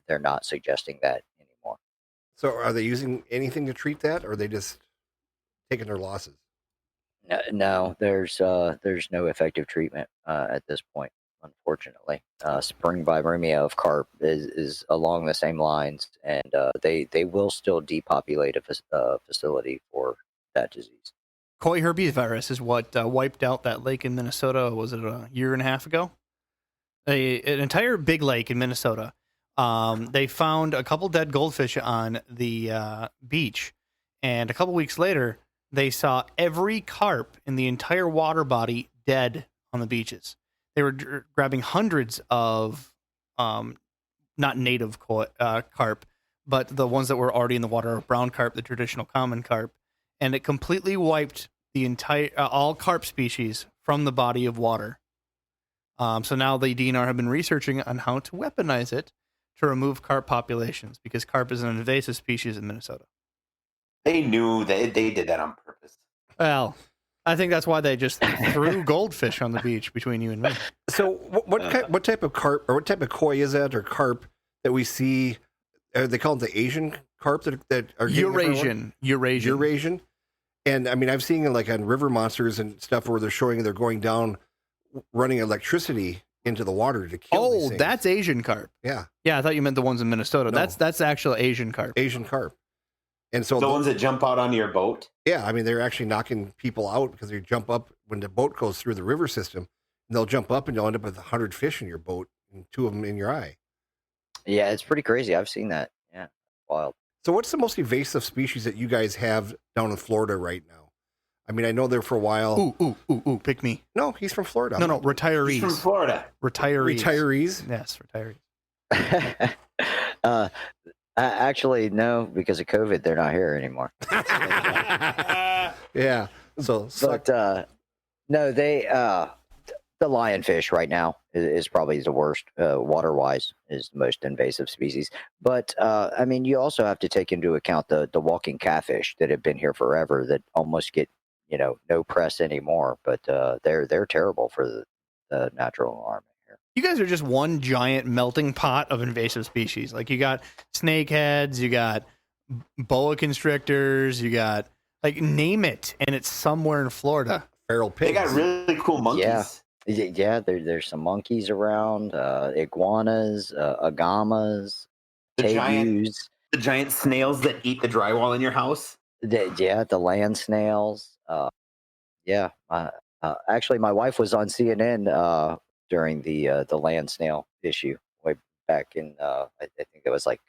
they're not suggesting that anymore. So are they using anything to treat that, or are they just taking their losses? No, there's no effective treatment at this point, unfortunately. Spring viremia of carp is along the same lines, and they will still depopulate a facility for that disease. Koi herpes virus is what wiped out that lake in Minnesota. Was it a year and a half ago? An entire big lake in Minnesota. They found a couple dead goldfish on the beach, and a couple weeks later, they saw every carp in the entire water body dead on the beaches. They were grabbing hundreds of not native carp, but the ones that were already in the water, brown carp, the traditional common carp, and it completely wiped the entire all carp species from the body of water. So now the DNR have been researching on how to weaponize it to remove carp populations, because carp is an invasive species in Minnesota. They knew they did that on purpose. Well, I think that's why they just threw goldfish on the beach between you and me. So what type of carp, or what type of koi is that, or carp that we see? They call it the Asian carp that are Eurasian. And I mean, I've seen it like on River Monsters and stuff where they're showing they're going down, running electricity into the water to kill these things. That's Asian carp. Yeah. I thought you meant the ones in Minnesota. No. That's actual Asian carp. Asian carp. And so the ones that jump out onto your boat. Yeah, I mean, they're actually knocking people out because they jump up when the boat goes through the river system, and they'll jump up and you'll end up with 100 fish in your boat and 2 of them in your eye. Yeah, it's pretty crazy. I've seen that. Yeah, wild. So what's the most invasive species that you guys have down in Florida right now? I mean, I know there for a while. Ooh, pick me. No, he's from Florida. No, retirees. He's from Florida. Retirees. Yes, retirees. Actually, no, because of COVID, they're not here anymore. Yeah. But no, they the lionfish right now is probably the worst. Water-wise, is the most invasive species. But I mean, you also have to take into account the walking catfish that have been here forever that almost get no press anymore. But they're terrible for the natural environment. You guys are just one giant melting pot of invasive species. Like, you got snakeheads, you got boa constrictors, you got, like, name it, and it's somewhere in Florida. Feral pigs. They got really cool monkeys. Yeah. There's some monkeys around, iguanas, agamas, tegus. The giant snails that eat the drywall in your house. The land snails. Actually, my wife was on CNN during the land snail issue way back in I think it was like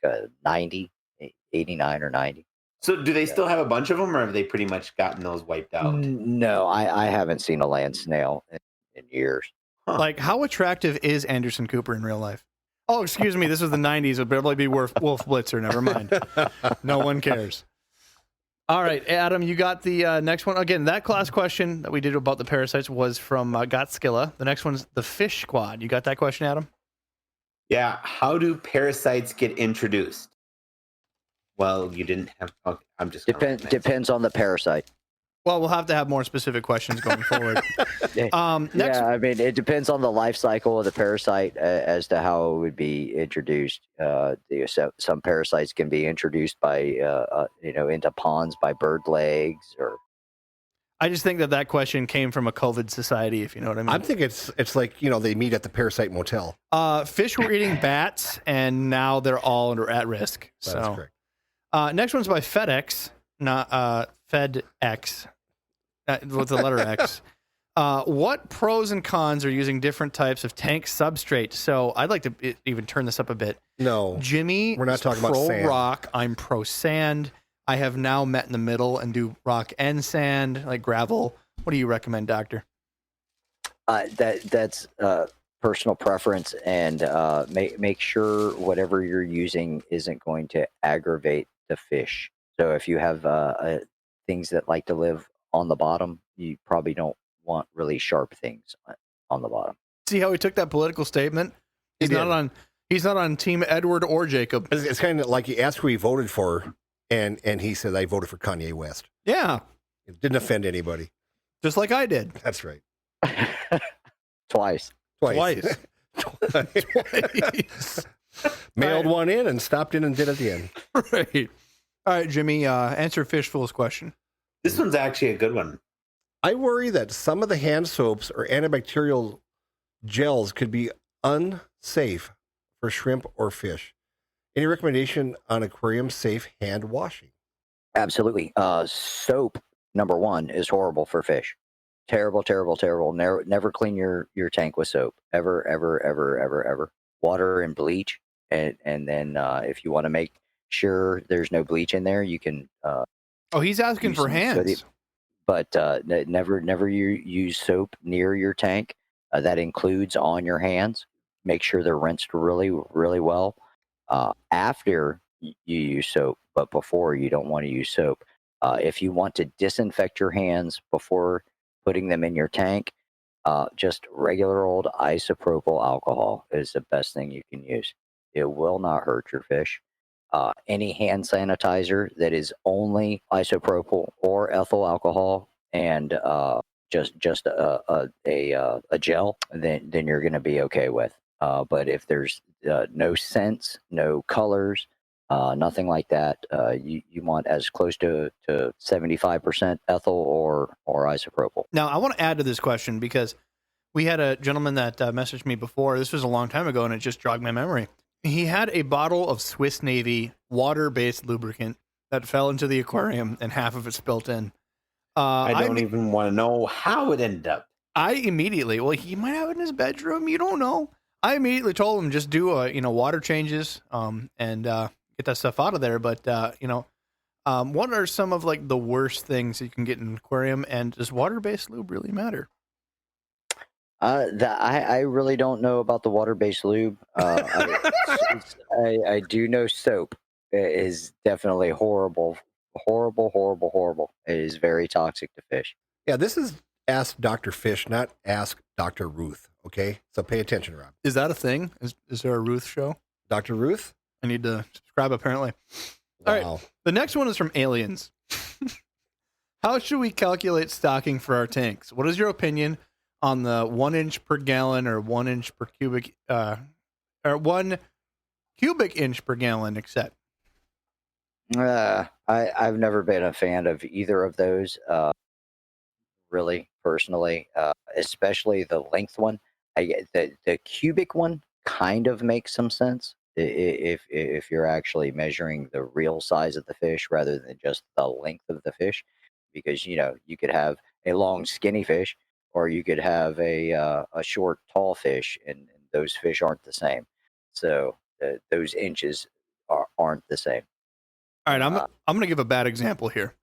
89 or 90. So do they still have a bunch of them, or have they pretty much gotten those wiped out? No, I haven't seen a land snail in years. Huh. Like, how attractive is Anderson Cooper in real life? Oh, excuse me, this was the 90s. It would probably be Wolf Blitzer. Never mind. No one cares. All right, Adam, you got the next one. Again, that class question that we did about the parasites was from Gotskilla. The next one's the fish squad. You got that question, Adam? Yeah. How do parasites get introduced? Well, you didn't have. Okay, I'm just depends on the parasite. Well, we'll have to have more specific questions going forward. Next, I mean, it depends on the life cycle of the parasite as to how it would be introduced. Some parasites can be introduced by, into ponds by bird legs, or. I just think that question came from a COVID society, if you know what I mean. I'm thinking it's like, they meet at the Parasite Motel. Fish were eating bats, and now they're all at risk. That's correct. Next one's by FedEx, not FedEx, with the letter X. What pros and cons are using different types of tank substrate? So I'd like to even turn this up a bit. No, Jimmy, we're not talking about pro sand. rock. I'm pro sand. I have now met in the middle and do rock and sand, like gravel. What do you recommend, Doctor? That's personal preference, and make sure whatever you're using isn't going to aggravate the fish. So if you have things that like to live on the bottom, you probably don't want really sharp things on the bottom. See how he took that political statement? He He's not on Team Edward or Jacob. It's kind of like you asked who he voted for, and he said, I voted for Kanye West. Yeah, It didn't offend anybody. just like I did. That's right. Twice. Twice. Mailed one in and stopped in and did it again. Right. All right, Jimmy, answer Fishful's question. This one's actually a good one. I worry that some of the hand soaps or antibacterial gels could be unsafe for shrimp or fish. Any recommendation on aquarium safe hand washing? Absolutely. Soap, number one, is horrible for fish. Terrible, terrible, terrible. Never clean your tank with soap. Ever, ever, ever, ever, ever. Water and bleach. And then if you want to make sure there's no bleach in there, you can. He's asking use for some hands. sodium. But never use soap near your tank. That includes on your hands. Make sure they're rinsed really, really well. After you use soap, but before you don't want to use soap. If you want to disinfect your hands before putting them in your tank, just regular old isopropyl alcohol is the best thing you can use. It will not hurt your fish. Any hand sanitizer that is only isopropyl or ethyl alcohol and just a gel, then you're going to be okay with. But if there's no scents, no colors, nothing like that, you want as close to 75% ethyl or isopropyl. Now, I want to add to this question because we had a gentleman that messaged me before. This was a long time ago, and it just jogged my memory. He had a bottle of Swiss Navy water-based lubricant that fell into the aquarium, and half of it spilt in. I don't even want to know how it ended up. I immediately, he might have it in his bedroom. You don't know. I immediately told him just do water changes, and get that stuff out of there. But what are some of like the worst things that you can get in an aquarium? And does water-based lube really matter? I really don't know about the water-based lube. I do know soap is definitely horrible. It is very toxic to fish. Yeah, this is Ask Dr. Fish, not Ask Dr. Ruth. Okay, so pay attention, Rob. Is that a thing? Is there a Ruth show? Dr. Ruth? I need to subscribe, apparently. All right. The next one is from Aliens. How should we calculate stocking for our tanks? What is your opinion on the 1 inch per gallon or 1 inch per cubic, or 1 cubic inch per gallon, etc.? I've never been a fan of either of those, really, personally, especially the length one. The cubic one kind of makes some sense if you're actually measuring the real size of the fish rather than just the length of the fish, because you could have a long skinny fish or you could have a short tall fish, and those fish aren't the same. So those inches aren't the same. All right, I'm going to give a bad example here,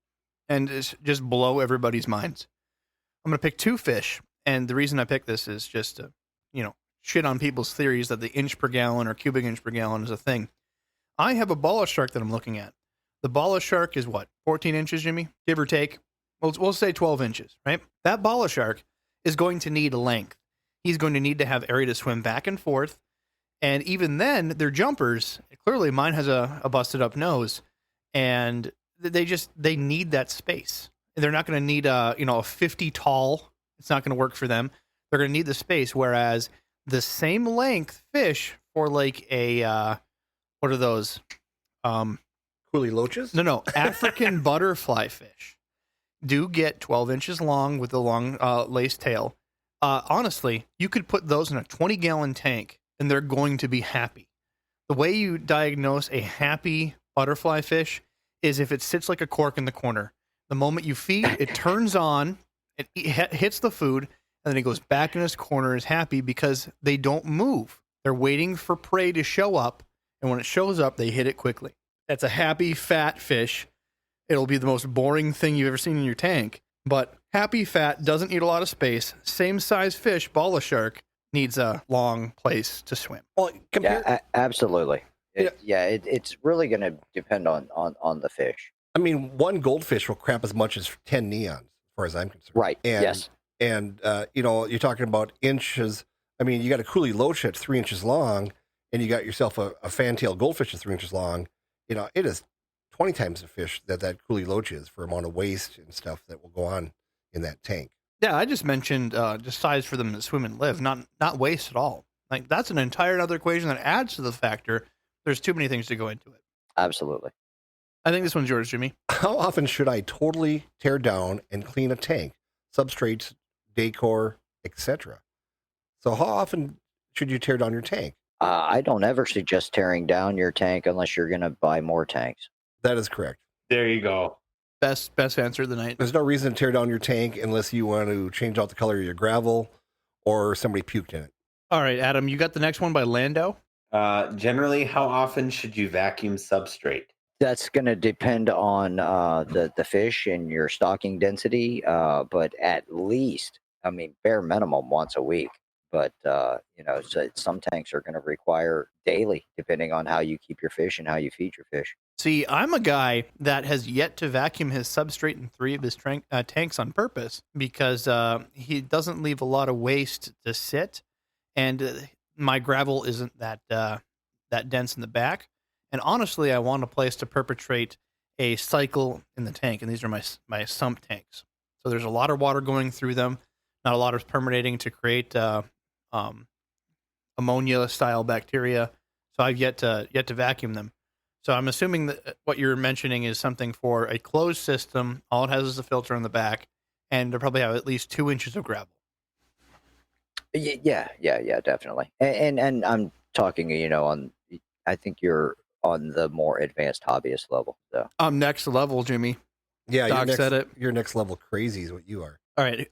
and it's just blow everybody's minds. I'm going to pick two fish, and the reason I pick this is just to, shit on people's theories that the inch per gallon or cubic inch per gallon is a thing. I have a bala shark that I'm looking at. The bala shark is what, 14 inches, Jimmy? Give or take. We'll say 12 inches, right? That bala shark is going to need length. He's going to need to have area to swim back and forth, and even then, their jumpers, clearly mine has a busted up nose, and they need that space. They're not going to need a 50 tall. It's not going to work for them. They're going to need the space. Whereas the same length fish for like a what are those? Coolie loaches? No, African butterfly fish do get 12 inches long with the long lace tail. Honestly, you could put those in a 20-gallon tank, and they're going to be happy. The way you diagnose a happy butterfly fish is if it sits like a cork in the corner. The moment you feed, it turns on, it hits the food, and then it goes back in its corner, is happy because they don't move. They're waiting for prey to show up, and when it shows up, they hit it quickly. That's a happy, fat fish. It'll be the most boring thing you've ever seen in your tank, but happy, fat, doesn't need a lot of space. Same size fish, bala shark, needs a long place to swim. Well, Absolutely. It's really going to depend on the fish. I mean, one goldfish will crap as much as 10 neons, as far as I'm concerned. Right. And, Yes. And, you're talking about inches. I mean, you got a Cooley loach that's 3 inches long, and you got yourself a fantail goldfish that's 3 inches long. It is 20 times the fish that Cooley loach is for amount of waste and stuff that will go on in that tank. Yeah, I just mentioned just size for them to swim and live, not waste at all. Like, that's an entire other equation that adds to the factor. There's too many things to go into it. Absolutely. I think this one's yours, Jimmy. How often should I totally tear down and clean a tank, substrates, decor, etc.? So how often should you tear down your tank? I don't ever suggest tearing down your tank unless you're going to buy more tanks. That is correct. There you go. Best answer of the night. There's no reason to tear down your tank unless you want to change out the color of your gravel or somebody puked in it. All right, Adam, you got the next one by Lando. Generally, how often should you vacuum substrate? That's going to depend on the fish and your stocking density, but at least, bare minimum once a week. But, so some tanks are going to require daily, depending on how you keep your fish and how you feed your fish. See, I'm a guy that has yet to vacuum his substrate in 3 of his tanks on purpose because he doesn't leave a lot of waste to sit, and my gravel isn't that dense in the back. And honestly, I want a place to perpetrate a cycle in the tank, and these are my sump tanks. So there's a lot of water going through them, not a lot of permeating to create ammonia-style bacteria. So I've yet to vacuum them. So I'm assuming that what you're mentioning is something for a closed system. All it has is a filter on the back, and they probably have at least 2 inches of gravel. Yeah, definitely. And I'm talking, I think you're on the more advanced hobbyist level. So I'm next level, Jimmy. Yeah, Doc said it. You're next level crazy is what you are. All right,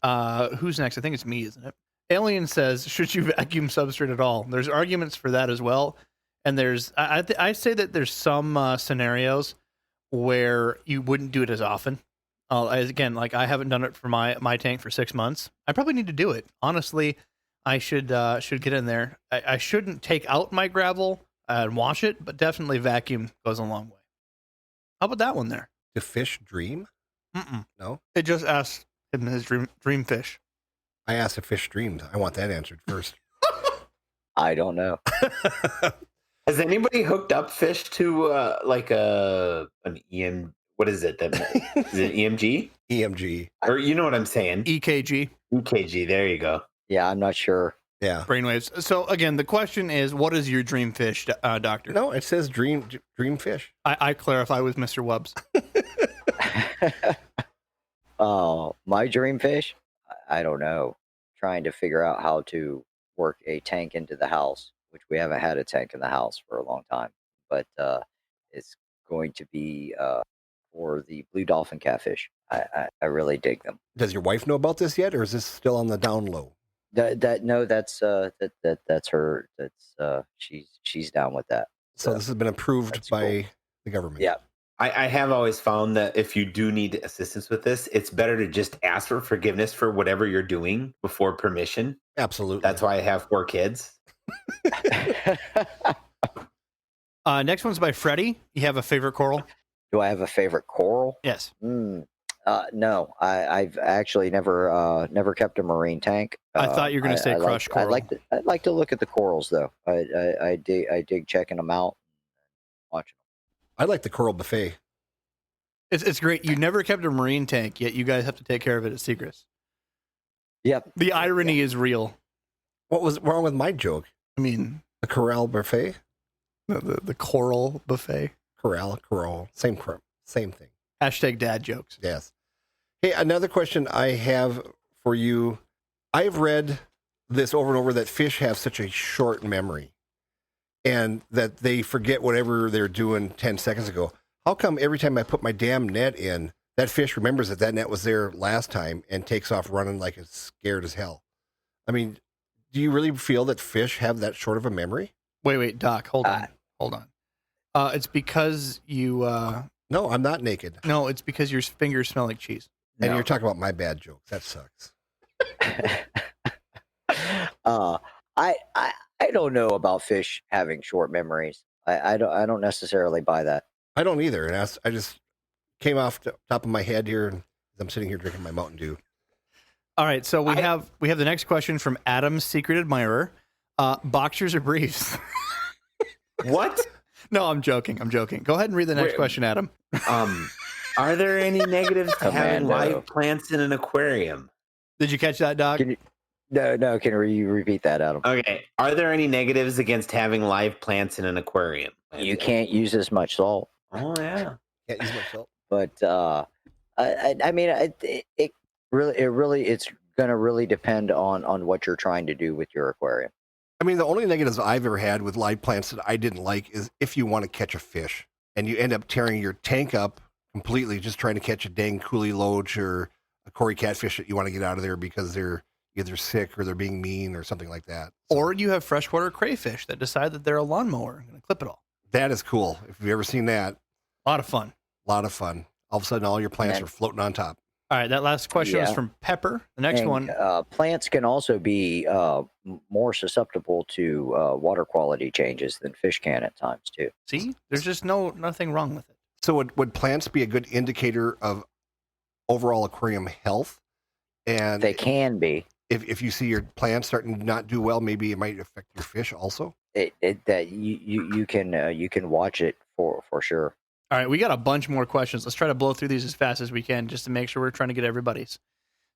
who's next? I think it's me, isn't it? Alien says, should you vacuum substrate at all? There's arguments for that as well. And there's, I say that there's some scenarios where you wouldn't do it as often. Again, like I haven't done it for my tank for 6 months. I probably need to do it. Honestly, I should get in there. I shouldn't take out my gravel and wash it, but definitely vacuum goes a long way. How about that one there? Do fish dream? Mm-mm. No? It just asked him his dream fish. I asked if fish dreamed. I want that answered first. I don't know. Has anybody hooked up fish to an EM? What is it? Is it EMG? EMG. Or you know what I'm saying? EKG. EKG. There you go. Yeah, I'm not sure. Yeah. Brainwaves. So again, the question is, what is your dream fish, doctor? No, it says dream fish. I clarify with Mr. Wubbs. My dream fish? I don't know. Trying to figure out how to work a tank into the house, which we haven't had a tank in the house for a long time. But it's going to be for the blue dolphin catfish. I really dig them. Does your wife know about this yet, or is this still on the down low? That's her. She's down with that. So this has been approved that's by cool. the government. Yeah. I have always found that if you do need assistance with this, it's better to just ask for forgiveness for whatever you're doing before permission. Absolutely. That's why I have 4 kids. Next one's by Freddie. You have a favorite coral? Do I have a favorite coral? Yes. No, I've actually never kept a marine tank. I thought you were going to say crush coral. I'd like to look at the corals though. I dig checking them out, watching them. I like the coral buffet. It's great. You never kept a marine tank, yet you guys have to take care of it at Seagrass. Yep. The irony is real. What was wrong with my joke? I mean, The corral buffet? the coral buffet. Corral. Same thing. Hashtag dad jokes. Yes. Hey, another question I have for you. I've read this over and over that fish have such a short memory and that they forget whatever they're doing 10 seconds ago. how come every time I put my damn net in, that fish remembers that net was there last time and takes off running like it's scared as hell? I mean, do you really feel that fish have that short of a memory? Wait, Doc, hold on. It's because you. No, I'm not naked. No, it's because your fingers smell like cheese. And No. you're talking about my bad jokes. That sucks. I don't know about fish having short memories. I don't necessarily buy that. I don't either. And I just came off the top of my head here, and I'm sitting here drinking my Mountain Dew. All right, so we have the next question from Adam's secret admirer. Boxers or briefs? What? No, I'm joking. Go ahead and read the next question, Adam. Are there any negatives to having Commando. live plants in an aquarium? Did you catch that, Doc? No. Can you repeat that, Adam? Okay. Are there any negatives against having live plants in an aquarium? You can't use as much salt, Oh yeah. Can't use much salt. but I mean, it's going to really depend on what you're trying to do with your aquarium. I mean, the only negatives I've ever had with live plants that I didn't like is if you want to catch a fish and you end up tearing your tank up completely just trying to catch a dang coolie loach or a Cory catfish that you want to get out of there because they're either sick or they're being mean or something like that. So Or you have freshwater crayfish that decide that they're a lawnmower and going to clip it all. that is cool. If you've ever seen that, A lot of fun. a lot of fun. All of a sudden, all your plants And- are floating on top. All right, that last question was Yeah. from Pepper. The next And, one. plants can also be more susceptible to water quality changes than fish can at times too. See, there's just nothing wrong with it. So would plants be a good indicator of overall aquarium health? And They can be. if you see your plants starting to not do well, maybe it might affect your fish also. That you can watch it for sure. All right, we got a bunch more questions. Let's try to blow through these as fast as we can just to make sure we're trying to get everybody's.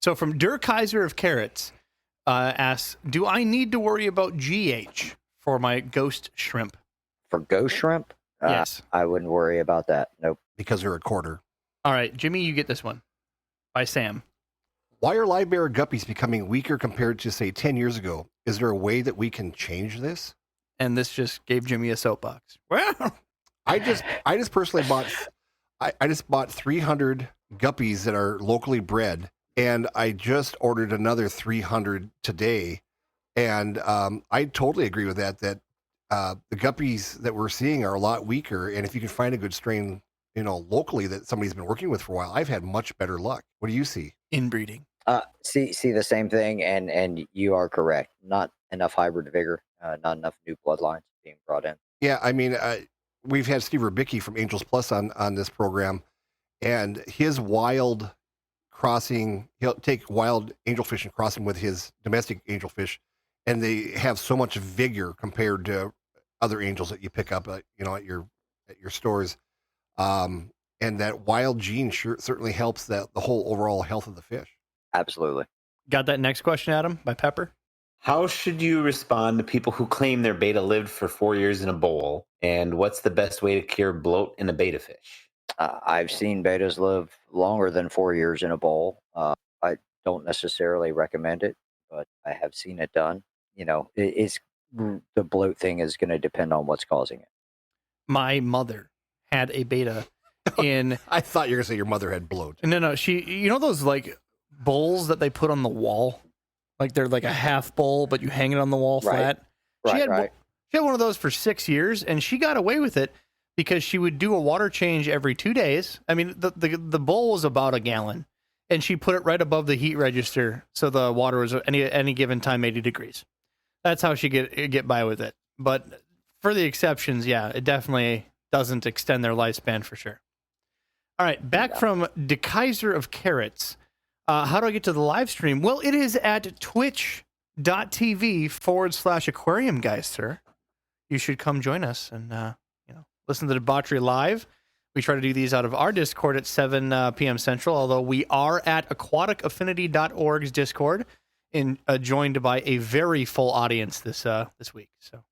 So from Dirk Kaiser of Carrots asks, do I need to worry about GH for my ghost shrimp? For ghost shrimp, Yes. I wouldn't worry about that. Nope. Because they're a quarter. All right, Jimmy, you get this one by Sam. Why are live bearer guppies becoming weaker compared to, say, 10 years ago? Is there a way that we can change this? And this just gave Jimmy a soapbox. Well, I just personally bought 300 guppies that are locally bred, and I just ordered another 300 today. And I totally agree with that the guppies that we're seeing are a lot weaker. And if you can find a good strain, locally that somebody's been working with for a while, I've had much better luck. What do you see? inbreeding. See the same thing, and you are correct. Not enough hybrid vigor, not enough new bloodlines being brought in. Yeah, I mean, we've had Steve Rubicki from Angels Plus on this program, and his wild crossing, he'll take wild angelfish and cross them with his domestic angelfish, and they have so much vigor compared to other angels that you pick up, at your stores. And that wild gene certainly helps the whole overall health of the fish. Absolutely. Got that next question, Adam, by Pepper? How should you respond to people who claim their beta lived for 4 years in a bowl? And what's the best way to cure bloat in a beta fish? I've seen betas live longer than 4 years in a bowl. I don't necessarily recommend it, but I have seen it done. The bloat thing is going to depend on what's causing it. My mother had a beta in I thought you were going to say your mother had bloat. no, she those like bowls that they put on the wall? Like they're like a half bowl, but you hang it on the wall Right. flat. Right. She had one of those for 6 years, and she got away with it because she would do a water change every 2 days. I mean, the bowl was about a gallon, and she put it right above the heat register, so the water was any given time 80 degrees. That's how she get by with it. But for the exceptions, yeah, it definitely doesn't extend their lifespan for sure. All right, back from De Kaiser of Carrots. How do I get to the live stream? Well, it is at twitch.tv/aquarium guys, sir. You should come join us and listen to Debauchery live. We try to do these out of our Discord at 7 p.m. Central, although we are at aquaticaffinity.org's Discord and joined by a very full audience this week. So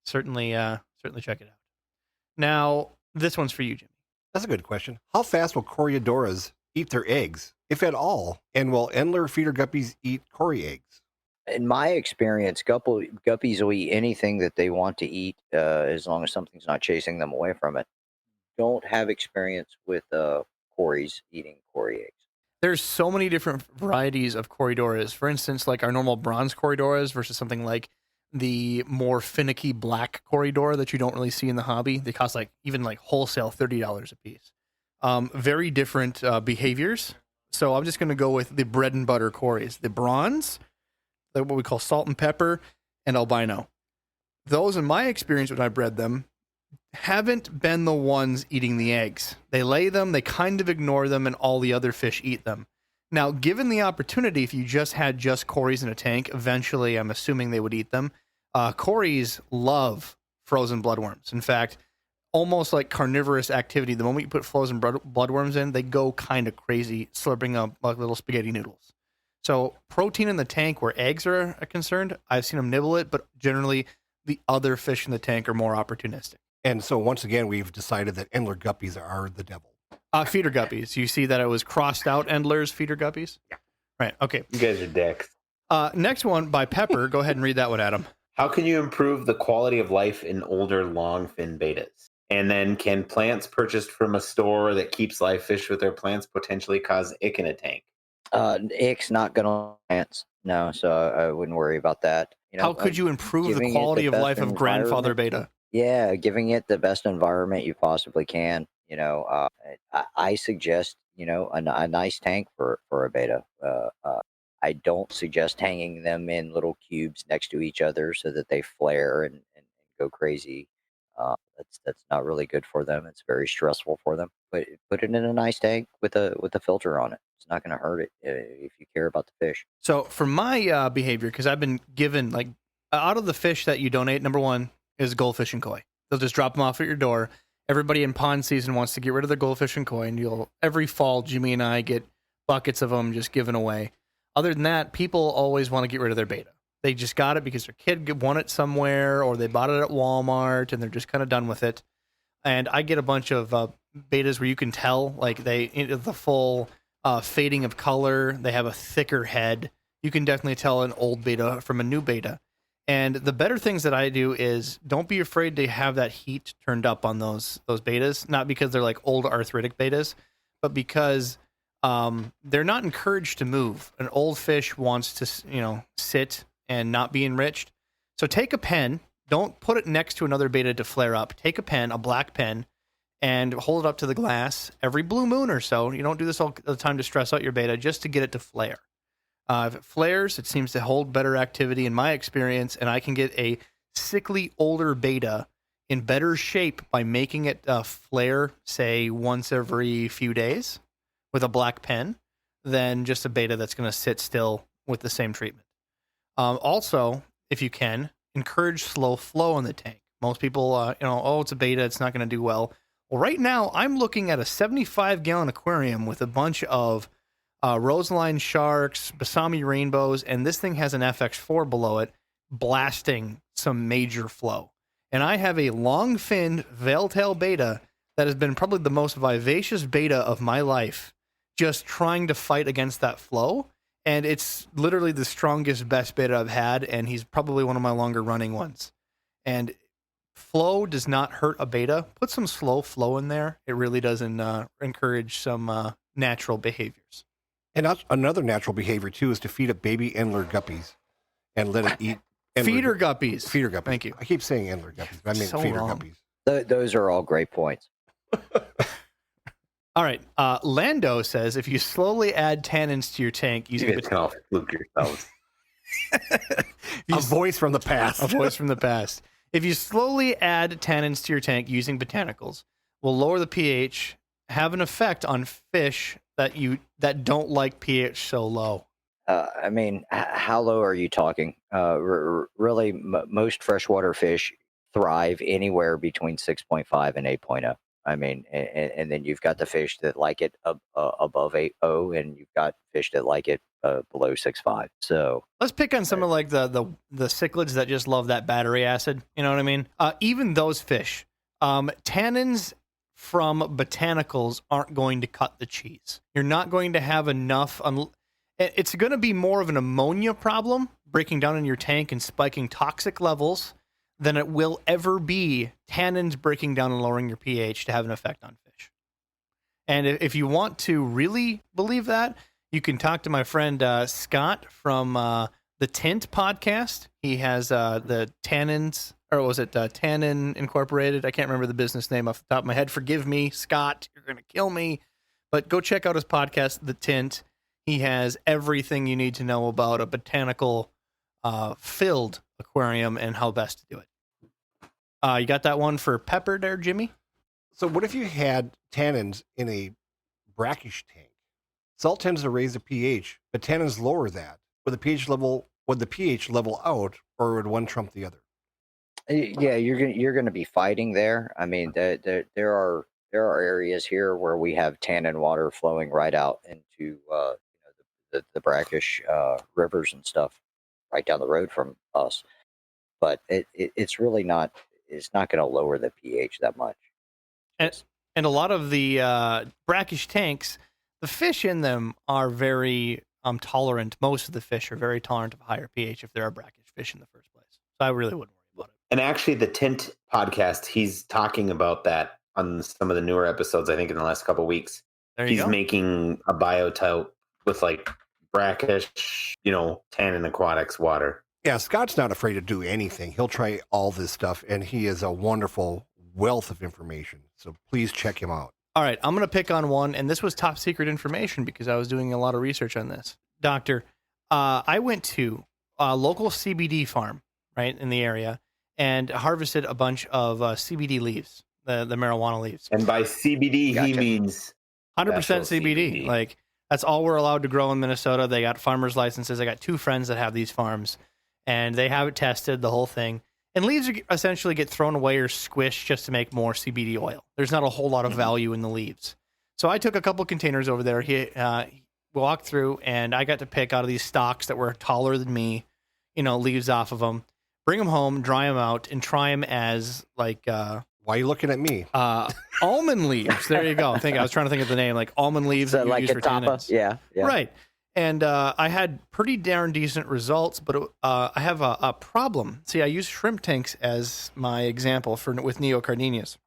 certainly check it out. Now, this one's for you, Jimmy. That's a good question. How fast will Coriodoras eat their eggs, if at all? And will Endler feeder guppies eat Cory eggs? In my experience, guppies will eat anything that they want to eat as long as something's not chasing them away from it. don't have experience with Corys eating Cory eggs. There's so many different varieties of Corydoras. For instance, like our normal bronze Corydoras versus something like the more finicky black Corydora that you don't really see in the hobby. They cost like even like wholesale $30 a piece. Very different behaviors. So I'm just going to go with the bread and butter Corys. The bronze, what we call salt and pepper, and albino. Those, in my experience when I bred them, haven't been the ones eating the eggs. They lay them, they kind of ignore them, and all the other fish eat them. Now, given the opportunity, if you just had just Corys in a tank, eventually I'm assuming they would eat them. Corys love frozen bloodworms. In fact, almost like carnivorous activity. The moment you put frozen bloodworms in, they go kind of crazy, slurping up like little spaghetti noodles. So protein in the tank where eggs are concerned, I've seen them nibble it, but generally the other fish in the tank are more opportunistic. And so once again, we've decided that Endler guppies are the devil. Feeder guppies. You see that it was crossed out Endler's feeder guppies? Yeah. Right. Okay. You guys are dicks. Next one by Pepper. Go ahead and read that one, Adam. How can you improve the quality of life in older long fin betas? And then can plants purchased from a store that keeps live fish with their plants potentially cause ick in a tank? Ick's not going to plants. No, so I wouldn't worry about that. You know, how could you improve the quality of life of grandfather beta? Yeah, giving it the best environment you possibly can. You know, I suggest, you know, a nice tank for a beta. I don't suggest hanging them in little cubes next to each other so that they flare and go crazy. That's not really good for them. It's very stressful for them. But put it in a nice tank with a filter on it. It's not going to hurt it if you care about the fish. So for my behavior, because I've been given like out of the fish that you donate, number one is goldfish and koi. They'll just drop them off at your door. Everybody in pond season wants to get rid of their goldfish and koi, and every fall Jimmy and I get buckets of them just given away. Other than that, people always want to get rid of their beta. They just got it because their kid won it somewhere, or they bought it at Walmart, and they're just kind of done with it. And I get a bunch of betas where you can tell, like the full fading of color. They have a thicker head. You can definitely tell an old beta from a new beta. And the better things that I do is don't be afraid to have that heat turned up on those betas. Not because they're like old arthritic betas, but because they're not encouraged to move. An old fish wants to, sit and not be enriched. So take a pen. Don't put it next to another beta to flare up. Take a pen, a black pen, and hold it up to the glass every blue moon or so. You don't do this all the time to stress out your beta, just to get it to flare. If it flares, it seems to hold better activity in my experience, and I can get a sickly older beta in better shape by making it flare, say, once every few days with a black pen than just a beta that's going to sit still with the same treatment. Also, if you can, encourage slow flow in the tank. Most people, it's a beta, it's not going to do well. Well, right now, I'm looking at a 75-gallon aquarium with a bunch of Roseline sharks, Basami rainbows, and this thing has an FX4 below it, blasting some major flow. And I have a long-finned veil-tail beta that has been probably the most vivacious beta of my life, just trying to fight against that flow. And it's literally the strongest, best beta I've had, and he's probably one of my longer-running ones. And flow does not hurt a beta. Put some slow flow in there. It really doesn't encourage some natural behaviors. And another natural behavior, too, is to feed a baby Endler guppies and let it eat. Feeder guppies. Feeder guppies. Thank you. I keep saying Endler guppies, but I mean So feeder wrong. guppies. Those are all great points. All right. Lando says, if you slowly add tannins to your tank You using guys can all fluke yourselves. A voice from the past. a voice from the past. If you slowly add tannins to your tank using botanicals, will lower the pH, have an effect on fish that don't like pH so low. I mean, how low are you talking? Really, most freshwater fish thrive anywhere between 6.5 and 8.0. I mean, and then you've got the fish that like it above 8.0, and you've got fish that like it below 6.5. So let's pick on some of like the cichlids that just love that battery acid. You know what I mean? Even those fish, tannins from botanicals aren't going to cut the cheese. You're not going to have enough. It's going to be more of an ammonia problem breaking down in your tank and spiking toxic levels than it will ever be tannins breaking down and lowering your pH to have an effect on fish. And if you want to really believe that, you can talk to my friend Scott from the Tint podcast. He has the Tannins, or was it Tannin Incorporated? I can't remember the business name off the top of my head. Forgive me, Scott. You're going to kill me. But go check out his podcast, The Tint. He has everything you need to know about a botanical filled aquarium and how best to do it. You got that one for pepper there, Jimmy? So what if you had tannins in a brackish tank? Salt tends to raise the pH, but tannins lower that. Would the pH level out, or would one trump the other? Yeah, you're gonna be fighting there. I mean, there are areas here where we have tannin water flowing right out into the brackish rivers and stuff right down the road from us. But it's really not. It's not going to lower the pH that much. And a lot of the brackish tanks, the fish in them are very tolerant. Most of the fish are very tolerant of higher pH if there are brackish fish in the first place. So I really wouldn't worry about it. And actually, the Tint podcast, he's talking about that on some of the newer episodes, I think, in the last couple of weeks. There you He's go. making a biotype with like brackish, tannin aquatics water. Yeah, Scott's not afraid to do anything. He'll try all this stuff, and he is a wonderful wealth of information. So please check him out. All right, I'm going to pick on one, and this was top secret information because I was doing a lot of research on this. Doctor, I went to a local CBD farm, right, in the area, and harvested a bunch of CBD leaves, the marijuana leaves. And by CBD, Gotcha. he means 100% Natural CBD. CBD. Like, that's all we're allowed to grow in Minnesota. They got farmers licenses. I got 2 friends that have these farms, and they have it tested, the whole thing. And leaves essentially get thrown away or squished just to make more CBD oil. There's not a whole lot of value in the leaves. So I took a couple containers over there. He walked through, and I got to pick out of these stalks that were taller than me, leaves off of them, bring them home, dry them out, and try them as like Why are you looking at me? almond leaves. There you go. I was trying to think of the name, like almond leaves So that you like use a for tapa, tannins. yeah. Right. And I had pretty darn decent results, but I have a problem. See, I use shrimp tanks as my example with neocardinas,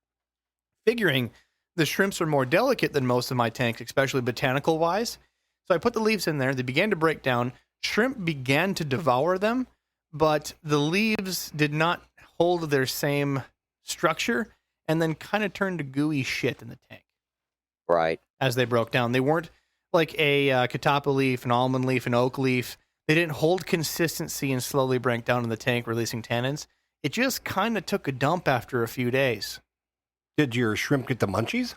figuring the shrimps are more delicate than most of my tanks, especially botanical wise. So I put the leaves in there. They began to break down. Shrimp began to devour them, but the leaves did not hold their same structure and then kind of turned to gooey shit in the tank Right. as they broke down. They weren't like a catappa leaf, an almond leaf, an oak leaf. They didn't hold consistency and slowly break down in the tank, releasing tannins. It just kind of took a dump after a few days. Did your shrimp get the munchies?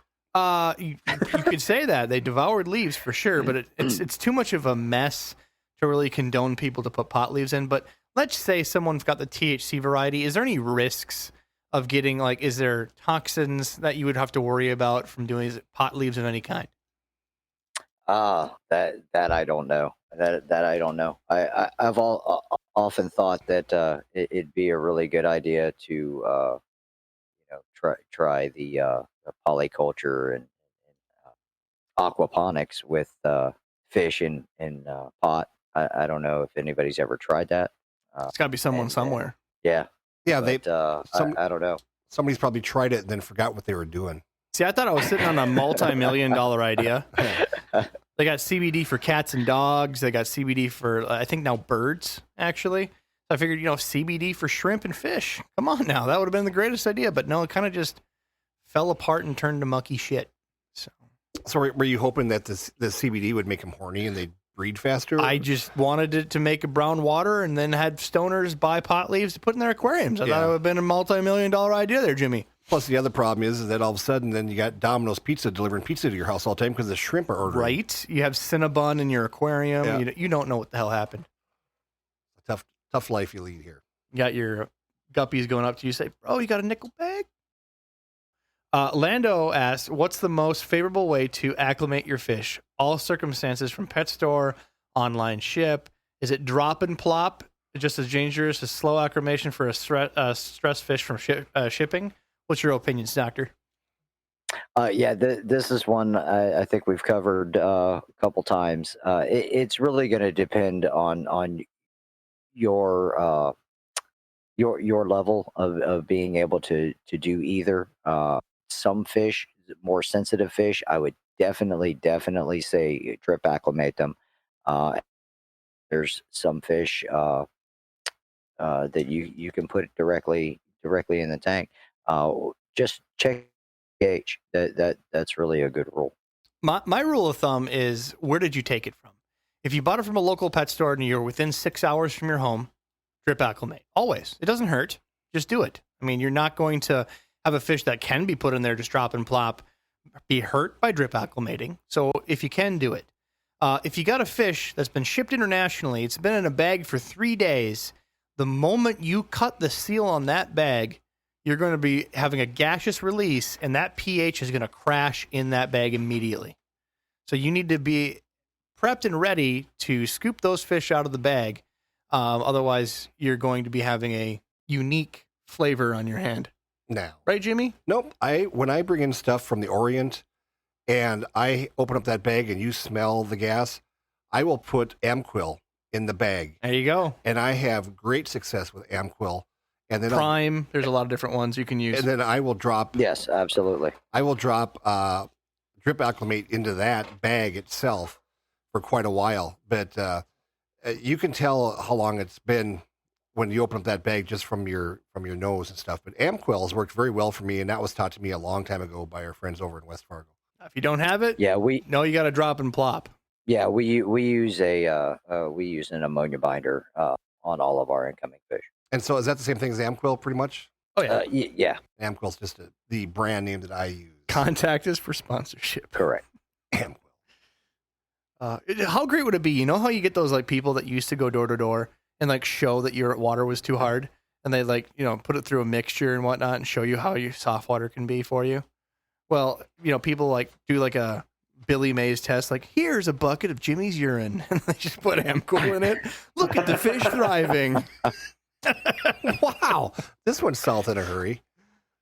You could say that. They devoured leaves for sure, but it's too much of a mess to really condone people to put pot leaves in. But let's say someone's got the THC variety. Is there any risks of getting, is there toxins that you would have to worry about from doing pot leaves of any kind? That I don't know. That I don't know. I've often thought that it'd be a really good idea to try the polyculture and aquaponics with fish in pot. I don't know if anybody's ever tried that. It's got to be someone and, somewhere. Yeah. Yeah, But, I don't know. somebody's probably tried it and then forgot what they were doing. See, I thought I was sitting on a multi-million-dollar idea. They got CBD for cats and dogs. They got CBD for, I think now birds, actually. So I figured, CBD for shrimp and fish. Come on now. That would have been the greatest idea. But no, it kind of just fell apart and turned to mucky shit. So were you hoping that the CBD would make them horny and they'd breed faster? I just wanted it to make a brown water and then had stoners buy pot leaves to put in their aquariums. I thought it would have been a multi-million-dollar idea there, Jimmy. Plus, the other problem is that all of a sudden, then you got Domino's Pizza delivering pizza to your house all the time because the shrimp are ordering. Right? You have Cinnabon in your aquarium. Yeah. You don't know what the hell happened. Tough life you lead here. You got your guppies going up to you, say, "Bro, you got a nickel bag?" Lando asks, "What's the most favorable way to acclimate your fish? All circumstances from pet store, online ship. Is it drop and plop, just as dangerous as slow acclimation for a stressed fish from shipping? What's your opinions, Doctor?" This is one I think we've covered a couple times. It's really going to depend on your your level of being able to do either. Some fish, more sensitive fish, I would definitely say drip acclimate them. Uh, there's some fish that you can put directly in the tank. Just check pH. That's really a good rule. My rule of thumb is, where did you take it from? If you bought it from a local pet store and you're within 6 hours from your home, drip acclimate. Always. It doesn't hurt. Just do it. I mean, you're not going to have a fish that can be put in there, just drop and plop, be hurt by drip acclimating. So if you can, do it. If you got a fish that's been shipped internationally, it's been in a bag for 3 days, the moment you cut the seal on that bag, you're going to be having a gaseous release, and that pH is going to crash in that bag immediately. So you need to be prepped and ready to scoop those fish out of the bag. Otherwise, you're going to be having a unique flavor on your hand. Now, Right, Jimmy? nope. When I bring in stuff from the Orient and I open up that bag and you smell the gas, I will put Amquil in the bag, There you go. and I have great success with Amquil. And then Prime. There's a lot of different ones you can use. and then I will drop Yes, absolutely. drip acclimate into that bag itself for quite a while. But you can tell how long it's been when you open up that bag just from your nose and stuff. But Amquil has worked very well for me, and that was taught to me a long time ago by our friends over in West Fargo. If you don't have it, Yeah, we you got to drop and plop. use an ammonia binder on all of our incoming fish. And so is that the same thing as Amquil pretty much? Oh, yeah. Yeah, Amquil's just the brand name that I use. Contact us for sponsorship. correct. Amquil. How great would it be? You know how you get those like people that used to go door to door and like show that your water was too hard, and they like, put it through a mixture and whatnot and show you how your soft water can be for you. Well, people like do like a Billy Mays test, like, here's a bucket of Jimmy's urine, and they just put Amquil in it. Look at the fish thriving. Wow, this went south in a hurry.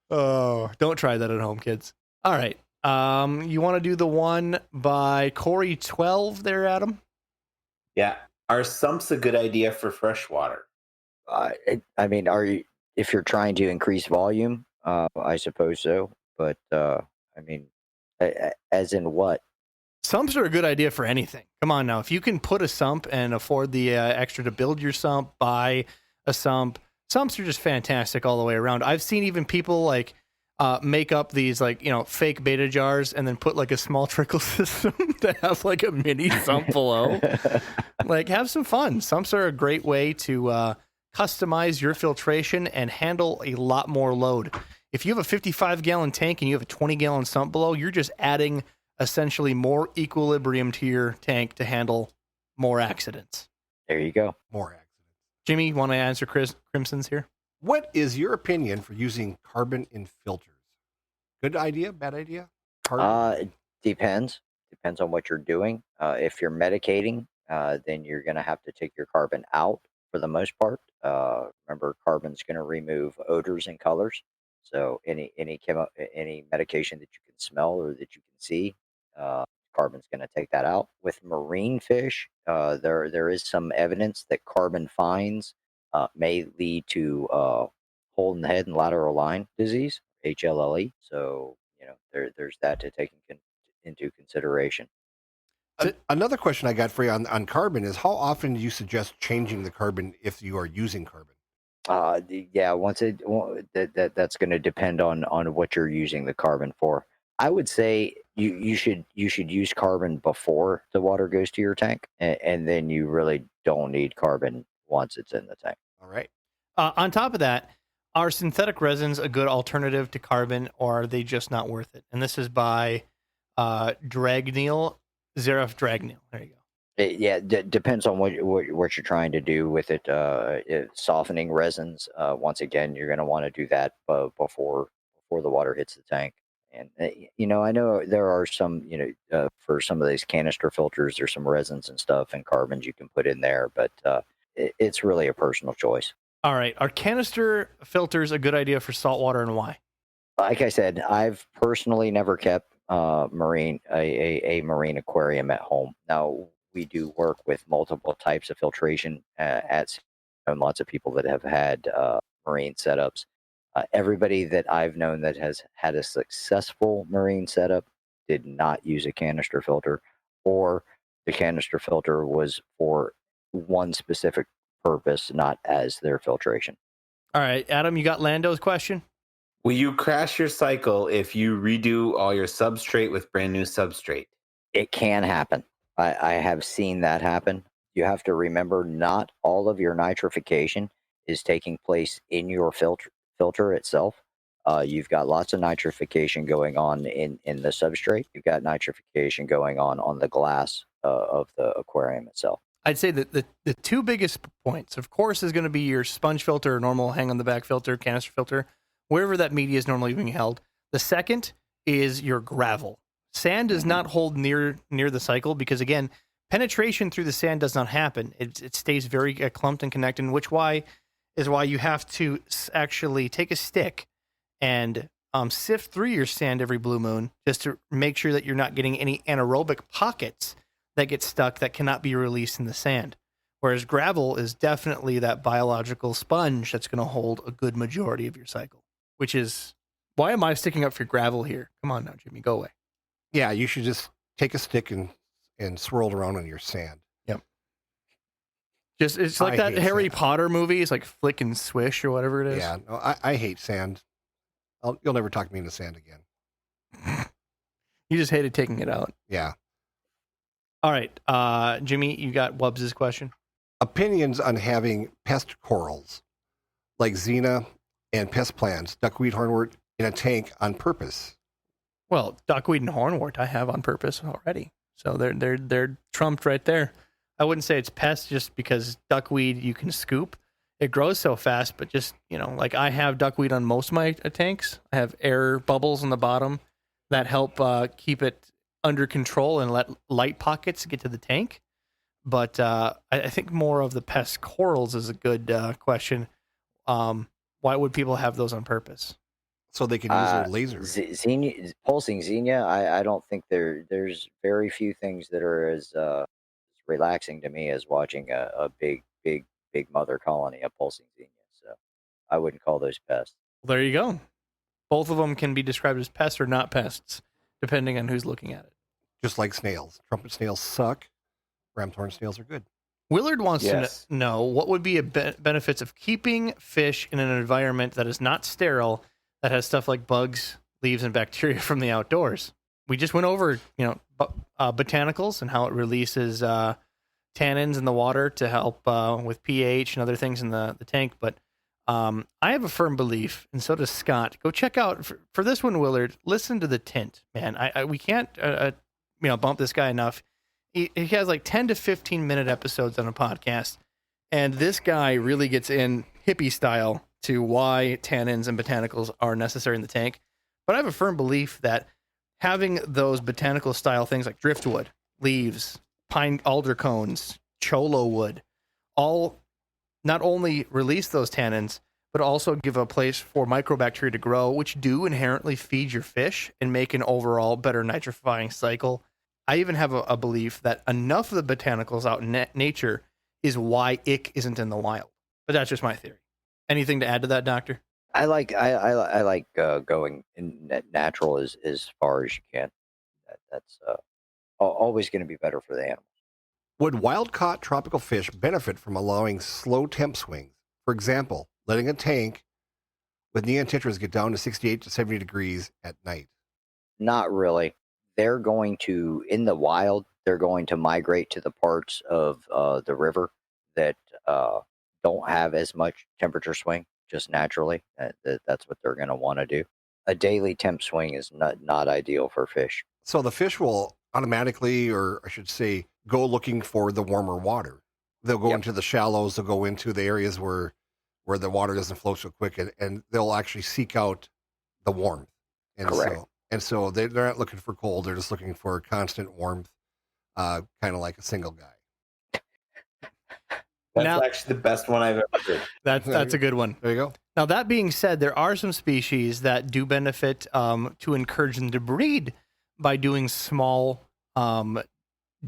Oh, don't try that at home, kids. All right. You want to do the one by Corey 12 there, Adam? Yeah. Are sumps a good idea for freshwater? I mean, if you're trying to increase volume, I suppose so. But I mean, as in what? Sumps are a good idea for anything. Come on now. If you can put a sump and afford the extra to build your sump, buy a sump. Sumps are just fantastic all the way around. I've seen even people like make up these like, fake beta jars and then put like a small trickle system to have like a mini sump below. Like, have some fun. Sumps are a great way to customize your filtration and handle a lot more load. If you have a 55-gallon tank and you have a 20-gallon sump below, you're just adding essentially more equilibrium to your tank to handle more accidents. There you go. More accidents. Jimmy, you want to answer Crimson's here? What is your opinion for using carbon in filters? Good idea? Bad idea? Carbon? Depends on what you're doing. If you're medicating, then you're going to have to take your carbon out for the most part. Remember, carbon's going to remove odors and colors. So any medication that you can smell or that you can see, carbon's going to take that out. With marine fish, there is some evidence that carbon fines may lead to hole in the head and lateral line disease, HLLE. So there's that to take into consideration. Another question I got for you on carbon is, how often do you suggest changing the carbon if you are using carbon? That's going to depend on what you're using the carbon for. I would say you should use carbon before the water goes to your tank, and then you really don't need carbon once it's in the tank. All right. On top of that, are synthetic resins a good alternative to carbon, or are they just not worth it? And this is by Dragneel, Zaref Dragneel. There you go. Depends on what you're trying to do with it. Softening resins, once again, you're going to want to do that before the water hits the tank. And I know there are some, for some of these canister filters, there's some resins and stuff and carbons you can put in there, but it's really a personal choice. All right. Are canister filters a good idea for saltwater, and why? Like I said, I've personally never kept a marine aquarium at home. Now, we do work with multiple types of filtration at sea, and lots of people that have had marine setups. Everybody that I've known that has had a successful marine setup did not use a canister filter, or the canister filter was for one specific purpose, not as their filtration. All right, Adam, you got Lando's question? Will you crash your cycle if you redo all your substrate with brand new substrate? It can happen. I have seen that happen. You have to remember, not all of your nitrification is taking place in your filter itself. You've got lots of nitrification going on in the substrate. You've got nitrification going on the glass of the aquarium itself. I'd say that the two biggest points, of course, is going to be your sponge filter, or normal hang on the back filter, canister filter, wherever that media is normally being held. The second is your gravel. Sand does not hold near the cycle because, again, penetration through the sand does not happen. It stays very clumped and connected, which is why you have to actually take a stick and sift through your sand every blue moon just to make sure that you're not getting any anaerobic pockets that get stuck that cannot be released in the sand. Whereas gravel is definitely that biological sponge that's going to hold a good majority of your cycle, which is, why am I sticking up for gravel here? Come on now, Jimmy, go away. Yeah, you should just take a stick and swirl it around on your sand. Yep. It's like I that hate Harry sand. Potter movie. It's like Flick and Swish or whatever it is. Yeah, no, I hate sand. You'll never talk me into sand again. You just hated taking it out. Yeah. All right, Jimmy, you got Wubbs' question? Opinions on having pest corals like Xena and pest plants, duckweed, hornwort in a tank on purpose. Well, duckweed and hornwort I have on purpose already, so they're trumped right there. I wouldn't say it's pests just because duckweed you can scoop. It grows so fast, but just, like I have duckweed on most of my tanks. I have air bubbles on the bottom that help keep it under control and let light pockets get to the tank. But I think more of the pest corals is a good question. Why would people have those on purpose? So they can use their laser. Xenia, pulsing Xenia, I don't think there's very few things that are as relaxing to me as watching a big mother colony of pulsing Xenia. So I wouldn't call those pests. Well, there you go. Both of them can be described as pests or not pests, depending on who's looking at it. Just like snails. Trumpet snails suck. Ramthorn snails are good. Willard wants Yes. to know what would be benefits of keeping fish in an environment that is not sterile, that has stuff like bugs, leaves, and bacteria from the outdoors. We just went over, botanicals and how it releases tannins in the water to help with pH and other things in the tank. But I have a firm belief, and so does Scott. Go check out for this one, Willard. Listen to the tint, man. We can't bump this guy enough. He has like 10 to 15 minute episodes on a podcast, and this guy really gets in hippie style to why tannins and botanicals are necessary in the tank. But I have a firm belief that having those botanical style things like driftwood, leaves, pine alder cones, cholo wood, all not only release those tannins, but also give a place for microbacteria to grow, which do inherently feed your fish and make an overall better nitrifying cycle. I even have a belief that enough of the botanicals out in nature is why ick isn't in the wild. But that's just my theory. Anything to add to that, Doctor? I like going in natural as far as you can. That's always going to be better for the animals. Would wild-caught tropical fish benefit from allowing slow temp swings? For example, letting a tank with neon tetras get down to 68 to 70 degrees at night. Not really. They're going to, in the wild, they're going to migrate to the parts of the river that don't have as much temperature swing, just naturally. That's what they're going to want to do. A daily temp swing is not ideal for fish. So the fish will automatically, or I should say, go looking for the warmer water. They'll go into the shallows, they'll go into the areas where the water doesn't flow so quick, and they'll actually seek out the warmth. And Correct. So they're not looking for cold, they're just looking for constant warmth, kind of like a single guy. That's Now- actually the best one I've ever heard. That's a good one. There you go. Now, that being said, there are some species that do benefit to encourage them to breed by doing small